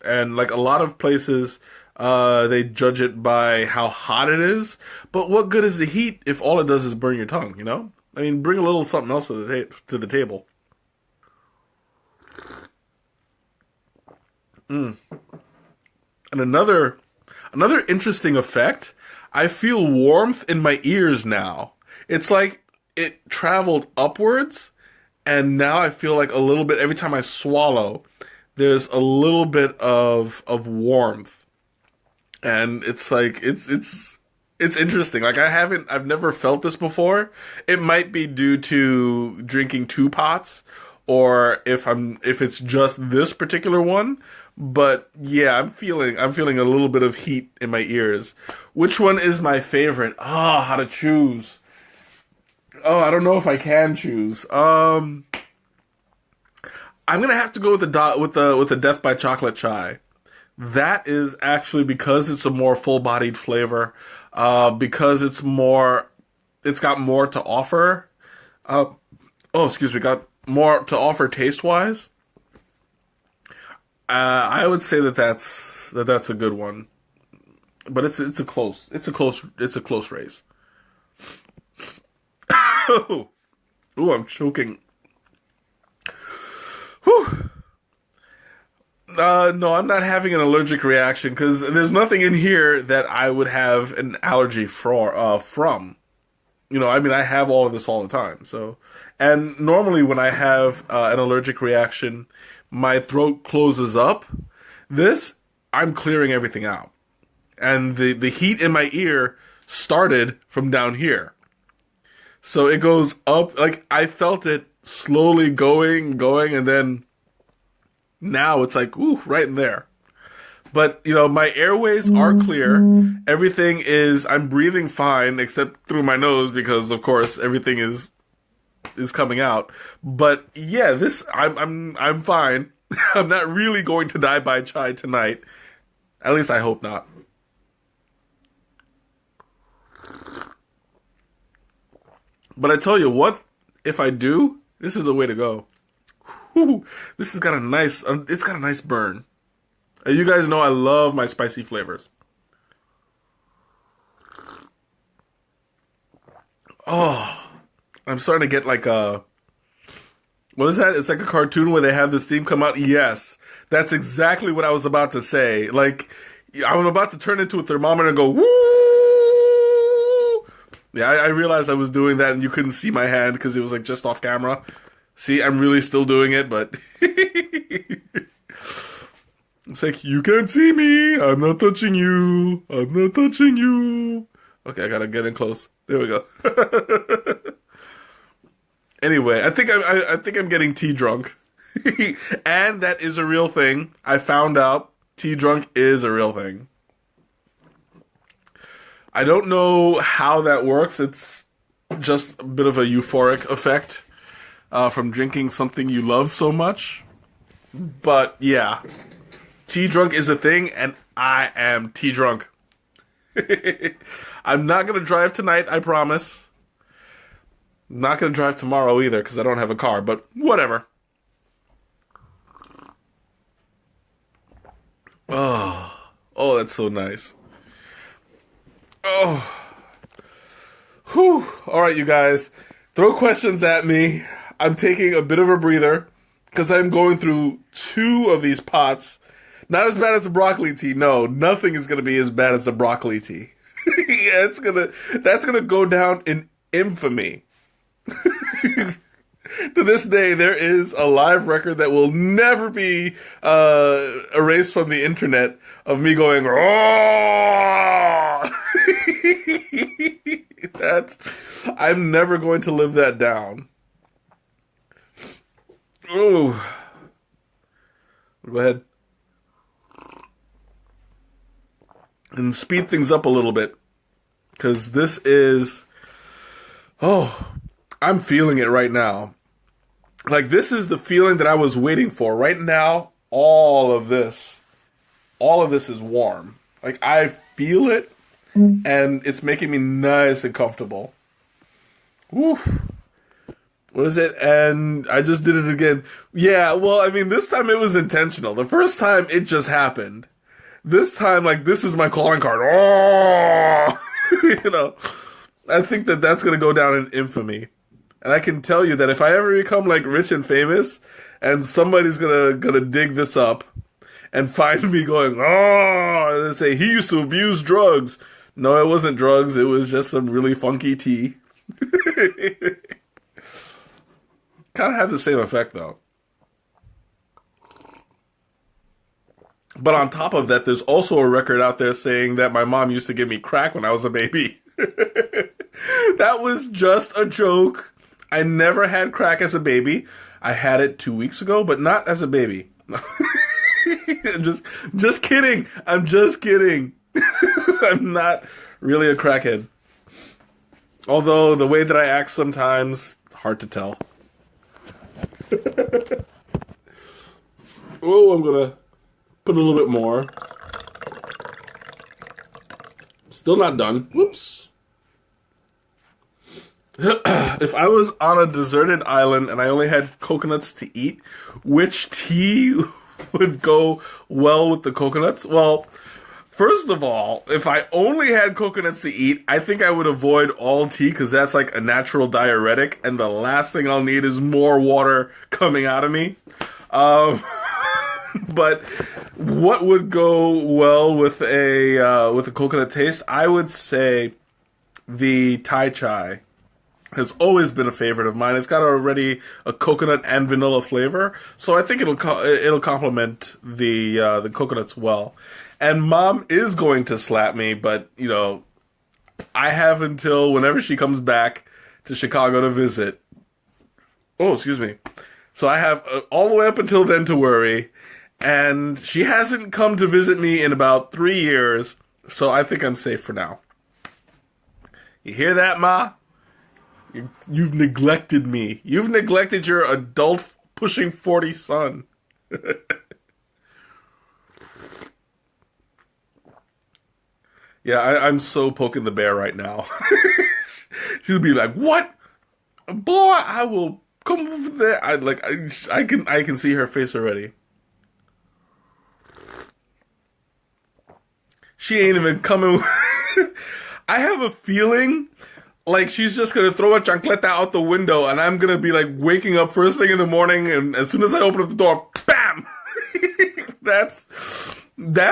and like a lot of places, they judge it by how hot it is. But what good is the heat if all it does is burn your tongue? You know, I mean, bring a little something else to the table. And another interesting effect, I feel warmth in my ears now. It's like it traveled upwards, and now I feel like a little bit every time I swallow, there's a little bit of warmth. And it's like it's interesting. Like I've never felt this before. It might be due to drinking two pots, or if it's just this particular one. But yeah, I'm feeling a little bit of heat in my ears. Which one is my favorite? How to choose. I don't know if I can choose. I'm gonna have to go with the Death by Chocolate Chai. That is actually because it's a more full-bodied flavor. Because it's got more to offer. Excuse me, got more to offer taste-wise. I would say that's a good one, but it's a close race. Ooh, I'm choking. Whew. No, I'm not having an allergic reaction because there's nothing in here that I would have an allergy from. You know, I mean, I have all of this all the time. So, and normally when I have an allergic reaction, my throat closes up. This, I'm clearing everything out. And the heat in my ear started from down here. So it goes up, like I felt it slowly going, and then now it's like, ooh, right in there. But, you know, my airways are clear. Everything I'm breathing fine, except through my nose, because of course everything is coming out. But yeah, I'm fine. I'm not really going to die by chai tonight. At least I hope not. But I tell you what, if I do, this is the way to go. Whew, this has got it's got a nice burn. You guys know I love my spicy flavors. Oh, I'm starting to get like what is that? It's like a cartoon where they have this theme come out. Yes, that's exactly what I was about to say. Like, I'm about to turn into a thermometer and go, woo! Yeah, I realized I was doing that and you couldn't see my hand because it was like just off camera. See, I'm really still doing it, but it's like, you can't see me. I'm not touching you. I'm not touching you. Okay, I gotta get in close. There we go. Anyway, I think I'm getting tea drunk, and that is a real thing. I found out tea drunk is a real thing. I don't know how that works. It's just a bit of a euphoric effect from drinking something you love so much. But yeah, tea drunk is a thing, and I am tea drunk. I'm not gonna drive tonight, I promise. Not gonna drive tomorrow either because I don't have a car, but whatever. Oh, that's so nice. Oh, whew. All right, you guys, throw questions at me. I'm taking a bit of a breather because I'm going through 2 of these pots. Not as bad as the broccoli tea. No, nothing is gonna be as bad as the broccoli tea. Yeah, that's gonna go down in infamy. To this day, there is a live record that will never be erased from the internet of me going, oh! I'm never going to live that down. Ooh. Go ahead. And speed things up a little bit. Because this is... Oh, I'm feeling it right now. Like, this is the feeling that I was waiting for. Right now, all of this is warm. Like, I feel it. and it's making me nice and comfortable. Woo. What is it? And I just did it again. Yeah, well, I mean, this time it was intentional. The first time it just happened. This time, like, this is my calling card. Oh, I think that that's going to go down in infamy. And I can tell you that if I ever become, like, rich and famous, and somebody's gonna dig this up and find me going, oh, and say, he used to abuse drugs. No, it wasn't drugs. It was just some really funky tea. Kind of had the same effect, though. But on top of that, there's also a record out there saying that my mom used to give me crack when I was a baby. That was just a joke. I never had crack as a baby. I had it 2 weeks ago, but not as a baby. just kidding. I'm just kidding. I'm not really a crackhead. Although the way that I act sometimes, it's hard to tell. Oh, I'm gonna put a little bit more. Still not done. Whoops. If I was on a deserted island and I only had coconuts to eat, which tea would go well with the coconuts? Well, first of all, if I only had coconuts to eat, I think I would avoid all tea because that's like a natural diuretic, and the last thing I'll need is more water coming out of me. But what would go well with a coconut taste? I would say the Thai chai has always been a favorite of mine. It's got already a coconut and vanilla flavor, so I think it'll complement the coconuts well. And Mom is going to slap me, but I have until whenever she comes back to Chicago to visit. Oh, excuse me. So I have all the way up until then to worry, and she hasn't come to visit me in about 3 years, so I think I'm safe for now. You hear that, Ma? You've neglected me. You've neglected your adult pushing 40 son. Yeah, I'm so poking the bear right now. She'll be like, "What, boy? I will come over there." I can see her face already. She ain't even coming. I have a feeling like she's just gonna throw a chancleta out the window, and I'm gonna be like waking up first thing in the morning, and as soon as I open up the door, bam! That's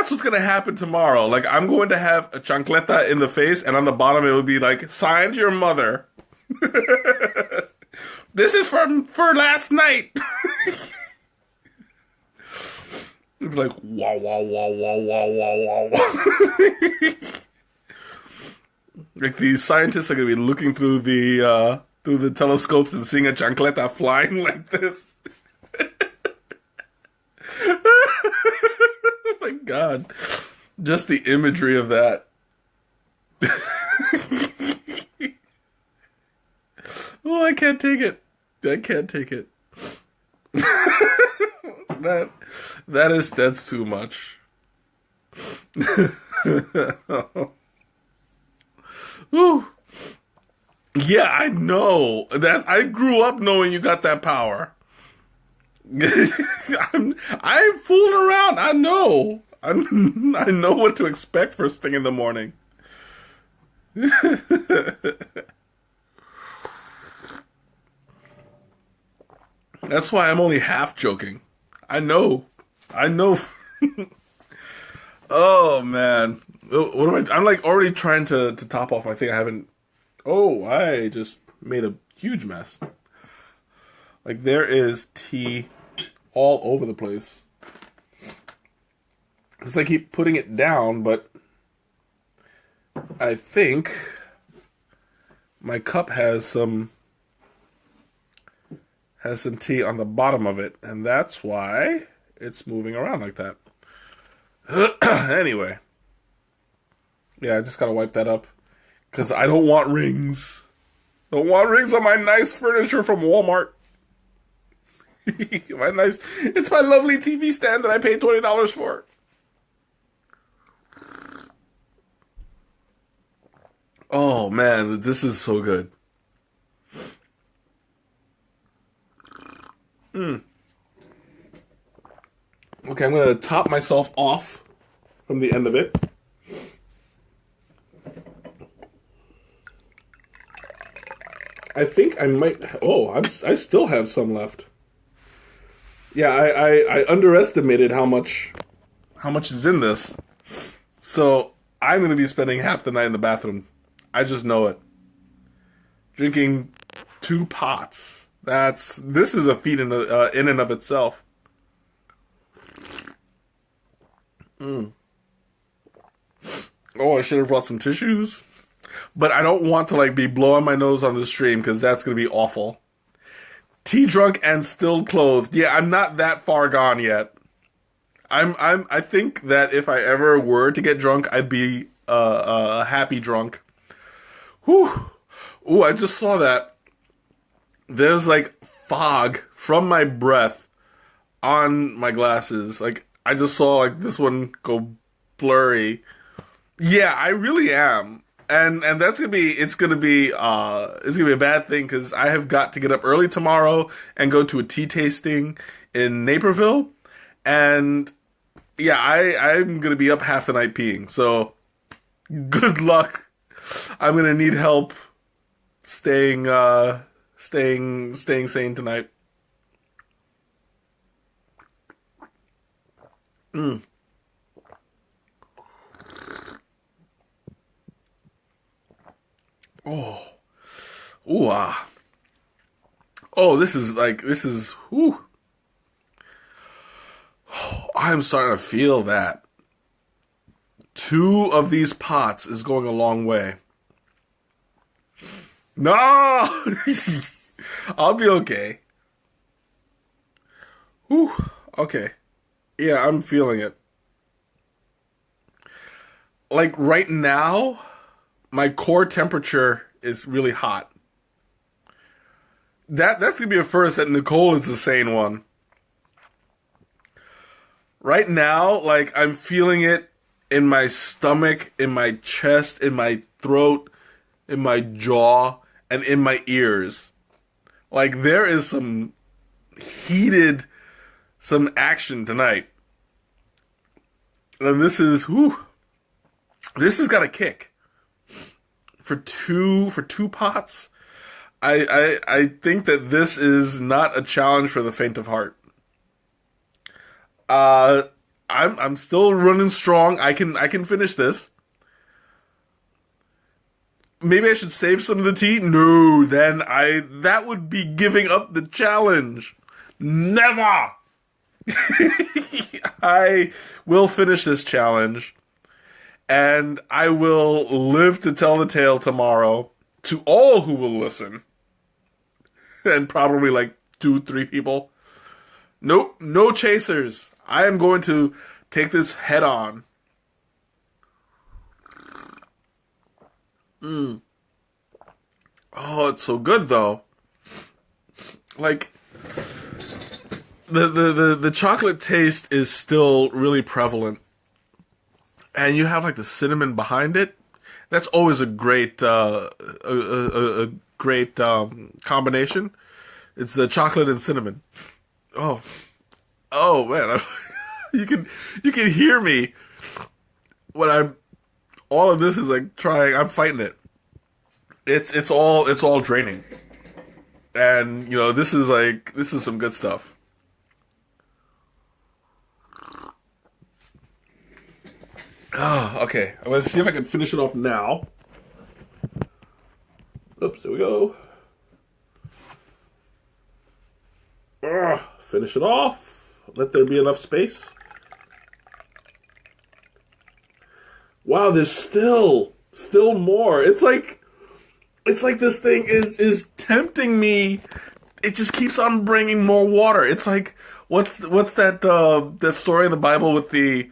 what's gonna happen tomorrow. Like, I'm going to have a chancleta in the face, and on the bottom it will be like, "Signed, your mother." This is for last night. It'd be like, wow, wow, wow, wow, wow, wow, wow. Like, these scientists are gonna be looking through the telescopes and seeing a chancleta flying like this. Oh my God. Just the imagery of that. Oh, I can't take it. I can't take it. That's too much. Ooh. Yeah, I know. That I grew up knowing you got that power. I ain't fooling around. I know. I know what to expect first thing in the morning. That's why I'm only half joking. I know. Oh man, what am I? I'm like already trying to top off my thing. I haven't. Oh, I just made a huge mess. Like, there is tea all over the place. It's like I keep putting it down, but I think my cup has some tea on the bottom of it, and that's why it's moving around like that. Anyway. Yeah, I just gotta wipe that up. Because I don't want rings. Don't want rings on my nice furniture from Walmart. It's my lovely TV stand that I paid $20 for. Oh man, this is so good. Okay, I'm gonna top myself off from the end of it. I think I might. Oh, I still have some left. Yeah, I underestimated how much is in this. So I'm gonna be spending half the night in the bathroom. I just know it. Drinking 2 pots. This is a feat in and of itself. Oh, I should have brought some tissues. But I don't want to like be blowing my nose on the stream because that's gonna be awful. Tea drunk and still clothed. Yeah, I'm not that far gone yet. I think that if I ever were to get drunk, I'd be a happy drunk. Whew. Ooh, I just saw that. There's like fog from my breath on my glasses. Like I just saw like this one go blurry. Yeah, I really am. And that's it's gonna be a bad thing because I have got to get up early tomorrow and go to a tea tasting in Naperville, and yeah, I'm gonna be up half the night peeing. So good luck. I'm gonna need help staying sane tonight. Oh, ooh ah. Oh, this is. Whew. I'm starting to feel that 2 of these pots is going a long way. No, I'll be okay. Whew. Okay. Yeah, I'm feeling it. Like right now, my core temperature is really hot. That's gonna be a first that Nicole is the sane one. Right now, like I'm feeling it in my stomach, in my chest, in my throat, in my jaw, and in my ears. Like there is some action tonight. And this has got a kick. For two pots, I think that this is not a challenge for the faint of heart. I'm still running strong. I can finish this. Maybe I should save some of the tea. No, then that would be giving up the challenge. Never. I will finish this challenge, and I will live to tell the tale tomorrow to all who will listen, and probably like 2, 3 people. Nope, no chasers. I am going to take this head on. Oh, it's so good though. Like the chocolate taste is still really prevalent, and you have like the cinnamon behind it. That's always a great a great combination. It's the chocolate and cinnamon. Oh, oh man, you can hear me when I'm. All of this is like trying. I'm fighting it. It's all draining, and this is some good stuff. Ah, okay. I'm gonna see if I can finish it off now. Oops, there we go. Finish it off. Let there be enough space. Wow, there's still more. It's like this thing is tempting me. It just keeps on bringing more water. It's like what's that story in the Bible with the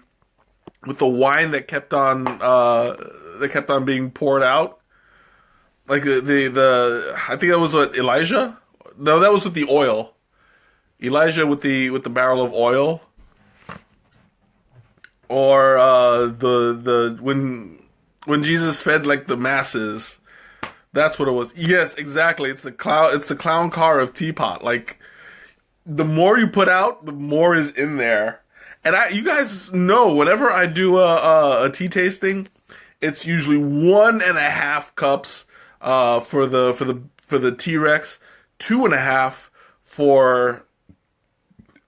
wine that kept on being poured out? Like the I think that was what Elijah? No, that was with the oil. Elijah with the barrel of oil. Or the when Jesus fed like the masses. That's what it was. Yes, exactly. It's the clown. It's the clown car of teapot. Like the more you put out, the more is in there. And you guys know, whenever I do a tea tasting, it's usually 1.5 cups for the T-Rex, 2.5 for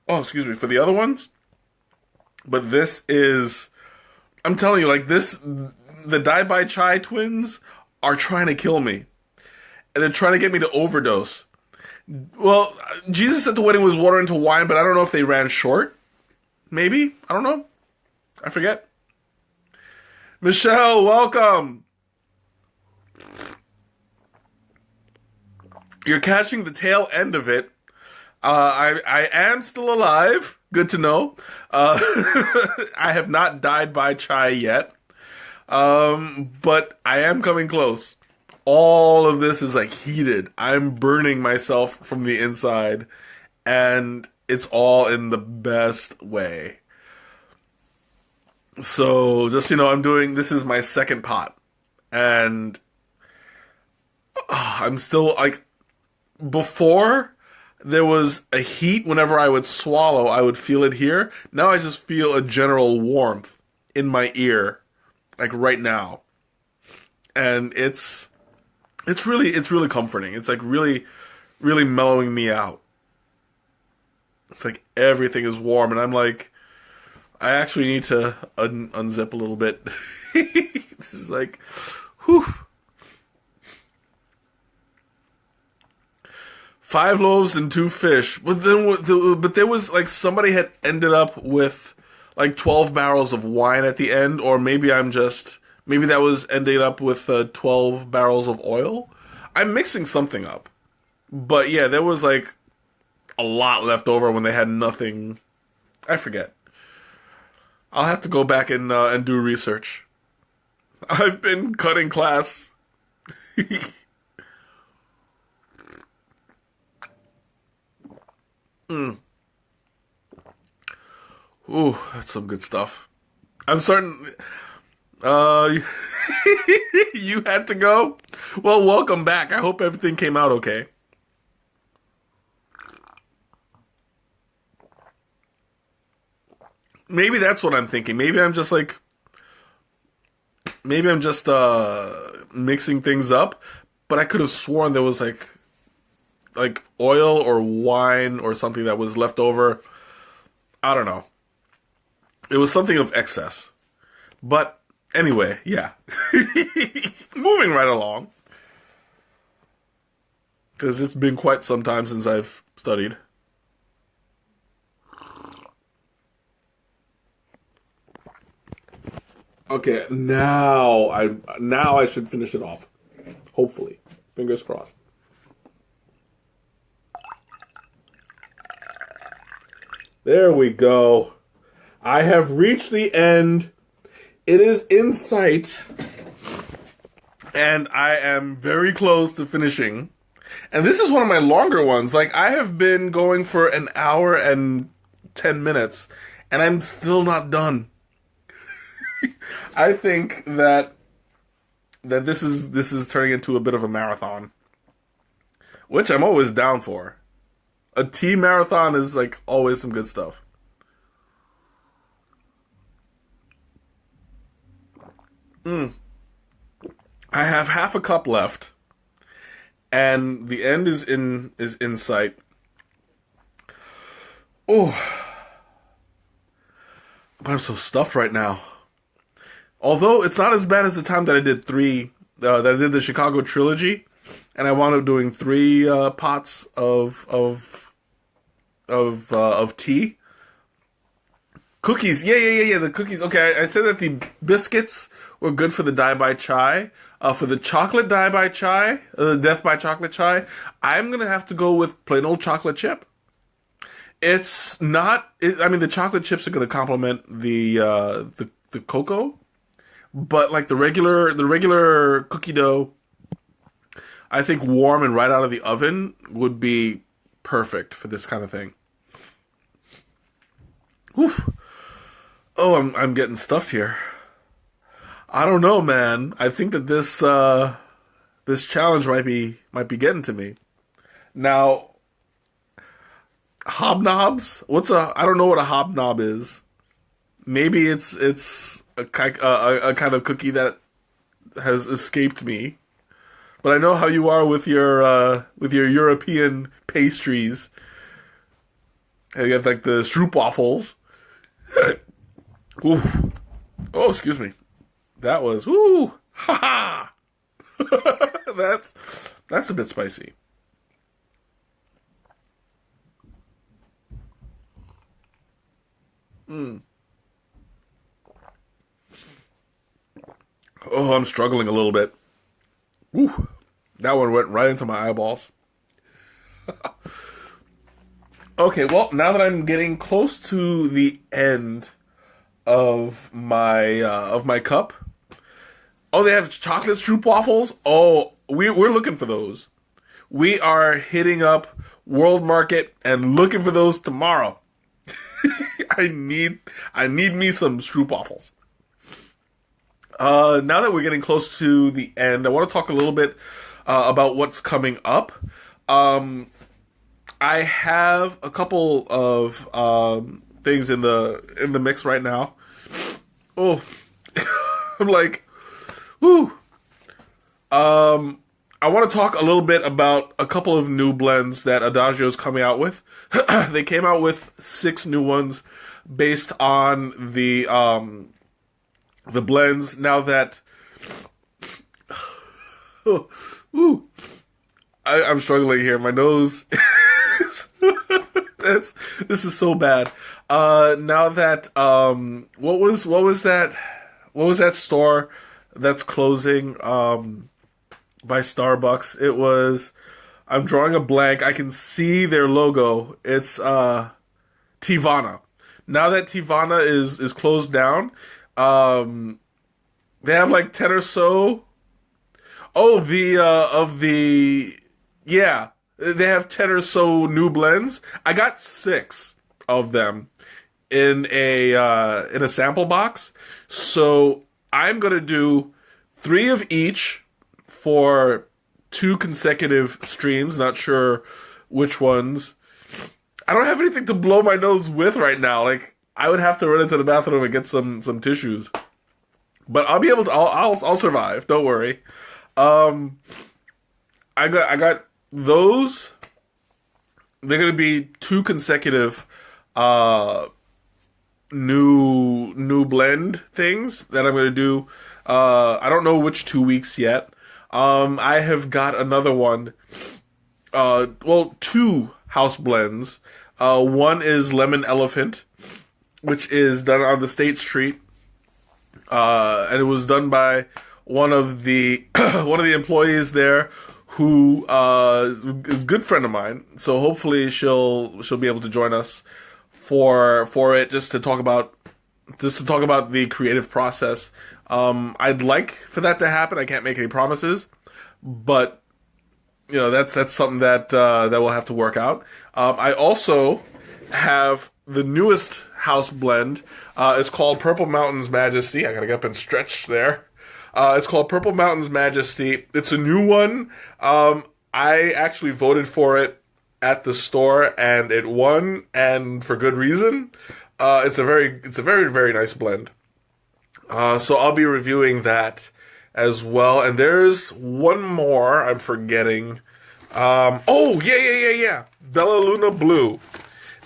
for the other ones. But this is, I'm telling you, like this, the Dai Bai Chai twins are trying to kill me, and they're trying to get me to overdose. Well, Jesus at the wedding was water into wine, but I don't know if they ran short. Maybe, I don't know. I forget. Michelle, welcome. You're catching the tail end of it. I am still alive. Good to know. I have not died by chai yet. But I am coming close. All of this is like heated. I'm burning myself from the inside. And it's all in the best way. So, just, this is my second pot. And I'm still, like, before there was a heat whenever I would swallow, I would feel it here. Now I just feel a general warmth in my ear, like right now. And it's really comforting. It's like really, really mellowing me out. It's like everything is warm, and I'm like, I actually need to unzip a little bit. This is like, whew. 5 loaves and 2 fish. But there was like somebody had ended up with like 12 barrels of wine at the end, or maybe that was ending up with 12 barrels of oil. I'm mixing something up. But yeah, there was like a lot left over when they had nothing. I forget. I'll have to go back and do research. I've been cutting class. Ooh, that's some good stuff. I'm starting. You had to go? Well, welcome back. I hope everything came out okay. Maybe that's what I'm thinking. Maybe I'm just mixing things up, but I could have sworn there was like oil or wine or something that was left over. I don't know. It was something of excess. But anyway, yeah. Moving right along. Because it's been quite some time since I've studied. Okay, now I should finish it off. Hopefully. Fingers crossed. There we go. I have reached the end. It is in sight. And I am very close to finishing. And this is one of my longer ones. Like, I have been going for an hour and 10 minutes. And I'm still not done. I think that this is turning into a bit of a marathon. Which I'm always down for. A tea marathon is like always some good stuff. I have half a cup left, and the end is in sight. Oh, but I'm so stuffed right now. Although it's not as bad as the time that I did the Chicago trilogy, and I wound up doing 3 pots of tea. Cookies, yeah, the cookies. Okay, I said that the biscuits were good for the Dai Bai Chai. For the chocolate Dai Bai Chai, Death by Chocolate Chai, I'm gonna have to go with plain old chocolate chip. It's not. The chocolate chips are gonna complement the cocoa, but like the regular cookie dough, I think warm and right out of the oven would be perfect for this kind of thing. Oof. Oh, I'm getting stuffed here. I don't know, man. I think that this challenge might be getting to me. Now, hobnobs. I don't know what a hobnob is. Maybe it's a kind of cookie that has escaped me. But I know how you are with your European pastries. You have like the stroopwafels. Ooh. Oh, excuse me. That was ooh, ha ha. That's a bit spicy. Oh, I'm struggling a little bit. Ooh, that one went right into my eyeballs. Okay, well, now that I'm getting close to the end of my cup. Oh, they have chocolate stroopwafels. Oh, we're looking for those. We are hitting up World Market and looking for those tomorrow. I need me some stroopwafels. Now that we're getting close to the end, I want to talk a little bit about what's coming up. I have a couple of things in the mix right now. Oh, I'm like, whoo. I want to talk a little bit about a couple of new blends that Adagio's coming out with. They came out with 6 new ones based on the blends. Now that, ooh, I'm struggling here. My nose. This is so bad. Now that what was that store that's closing by Starbucks? It was, I'm drawing a blank. I can see their logo. It's Tivana. Now that Tivana is closed down, they have like 10 or so. Oh, yeah. They have 10 or so new blends. I got 6 of them in a sample box. So I'm gonna do 3 of each for 2 consecutive streams. Not sure which ones. I don't have anything to blow my nose with right now. Like, I would have to run into the bathroom and get some tissues. But I'll be able to. I'll survive. Don't worry. I got those. They're gonna be 2 consecutive new blend things that I'm gonna do. I don't know which 2 weeks yet. I have got another one. 2 house blends. One is Lemon Elephant, which is done on the State Street, and it was done by one of the one of the employees there, who is a good friend of mine. So hopefully she'll be able to join us for it, just to talk about the creative process. I'd like for that to happen. I can't make any promises, but that's something that we'll have to work out. I also have the newest house blend. It's called Purple Mountain's Majesty. I gotta get up and stretch there. It's called Purple Mountain's Majesty. It's a new one. I actually voted for it at the store, and it won, and for good reason. It's a very, very nice blend. So I'll be reviewing that as well. And there's one more I'm forgetting. Yeah. Bella Luna Blue.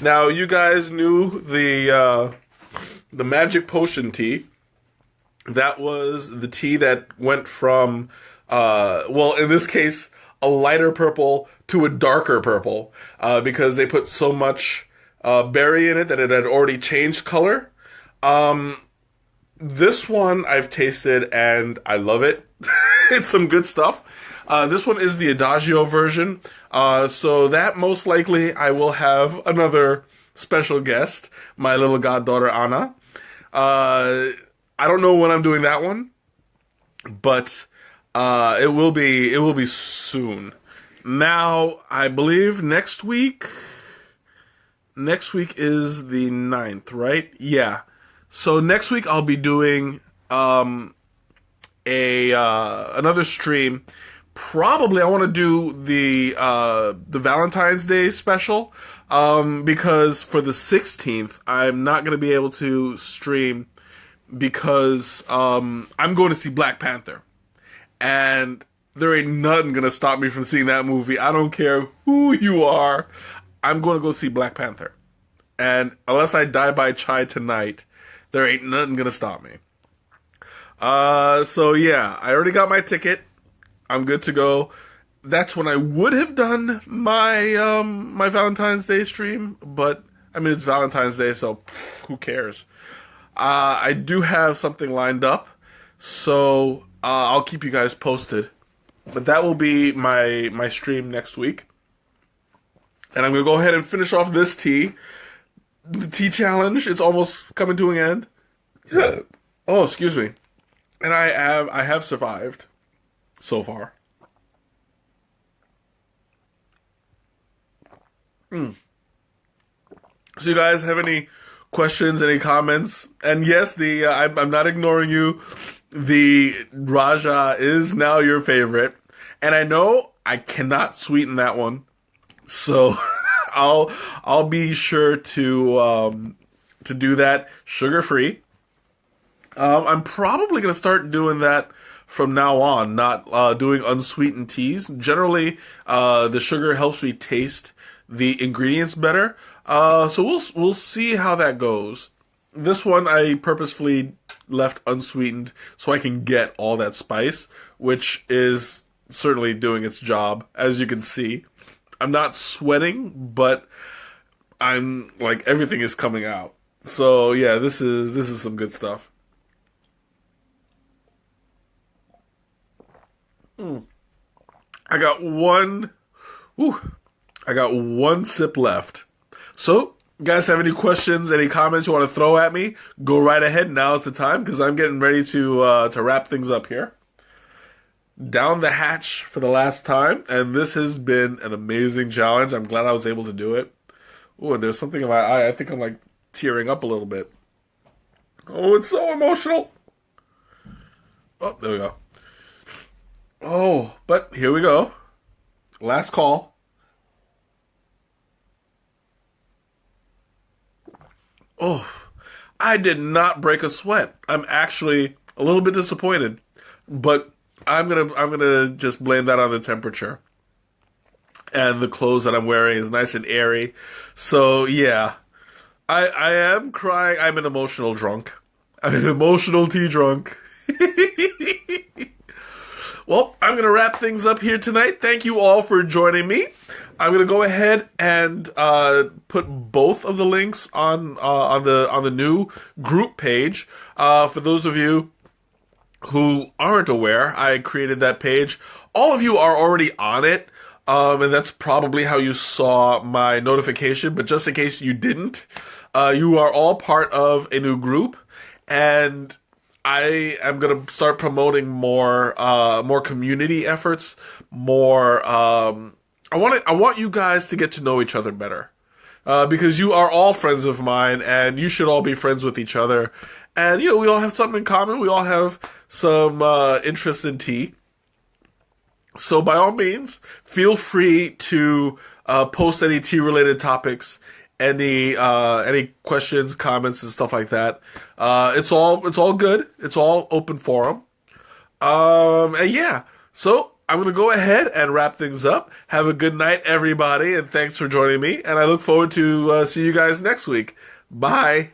Now, you guys knew the Magic Potion tea. That was the tea that went from, in this case, a lighter purple to a darker purple, because they put so much berry in it that it had already changed color. This one I've tasted and I love it. It's some good stuff. This one is the Adagio version, so that most likely I will have another special guest, my little goddaughter Anna. I don't know when I'm doing that one, but it will be soon. Now, I believe next week is the 9th, right? Yeah. So next week I'll be doing a another stream. Probably I want to do the Valentine's Day special, because for the 16th I'm not going to be able to stream because I'm going to see Black Panther, and there ain't nothing gonna stop me from seeing that movie. I don't care who you are, I'm going to go see Black Panther, and unless I die by chai tonight, there ain't nothing gonna stop me. So yeah, I already got my ticket. I'm good to go. That's when I would have done my my Valentine's Day stream, but I mean it's Valentine's Day, so who cares? I do have something lined up, so I'll keep you guys posted. But that will be my stream next week, and I'm gonna go ahead and finish off this tea. The tea challenge is almost coming to an end. Oh, excuse me. And I have survived so far. So you guys have any questions, any comments? And yes, I'm not ignoring you. The Raja is now your favorite, and I know I cannot sweeten that one, so I'll be sure to do that sugar free. I'm probably gonna start doing that from now on, not doing unsweetened teas. Generally, the sugar helps me taste the ingredients better. So we'll see how that goes. This one I purposefully left unsweetened so I can get all that spice, which is certainly doing its job. As you can see, I'm not sweating, but I'm like everything is coming out. So yeah, this is some good stuff. I got one. I got one sip left. So, you guys have any questions, any comments you want to throw at me? Go right ahead. Now is the time, because I'm getting ready to wrap things up here. Down the hatch for the last time, and this has been an amazing challenge. I'm glad I was able to do it. Oh, and there's something in my eye. I think I'm like tearing up a little bit. Oh, it's so emotional. Oh, there we go. Oh, but here we go. Last call. Oh, I did not break a sweat. I'm actually a little bit disappointed, but I'm gonna just blame that on the temperature. And the clothes that I'm wearing is nice and airy. So yeah, I am crying. I'm an emotional drunk. I'm an emotional tea drunk. Well, I'm going to wrap things up here tonight. Thank you all for joining me. I'm going to go ahead and put both of the links on the new group page. For those of you who aren't aware, I created that page. All of you are already on it, and that's probably how you saw my notification. But just in case you didn't, you are all part of a new group, and I am gonna start promoting more community efforts. I want you guys to get to know each other better, because you are all friends of mine, and you should all be friends with each other. And we all have something in common. We all have some interest in tea. So by all means, feel free to post any tea related topics. Any questions, comments, and stuff like that. It's all good. It's all open forum. And yeah, so I'm gonna go ahead and wrap things up. Have a good night, everybody, and thanks for joining me. And I look forward to see you guys next week. Bye.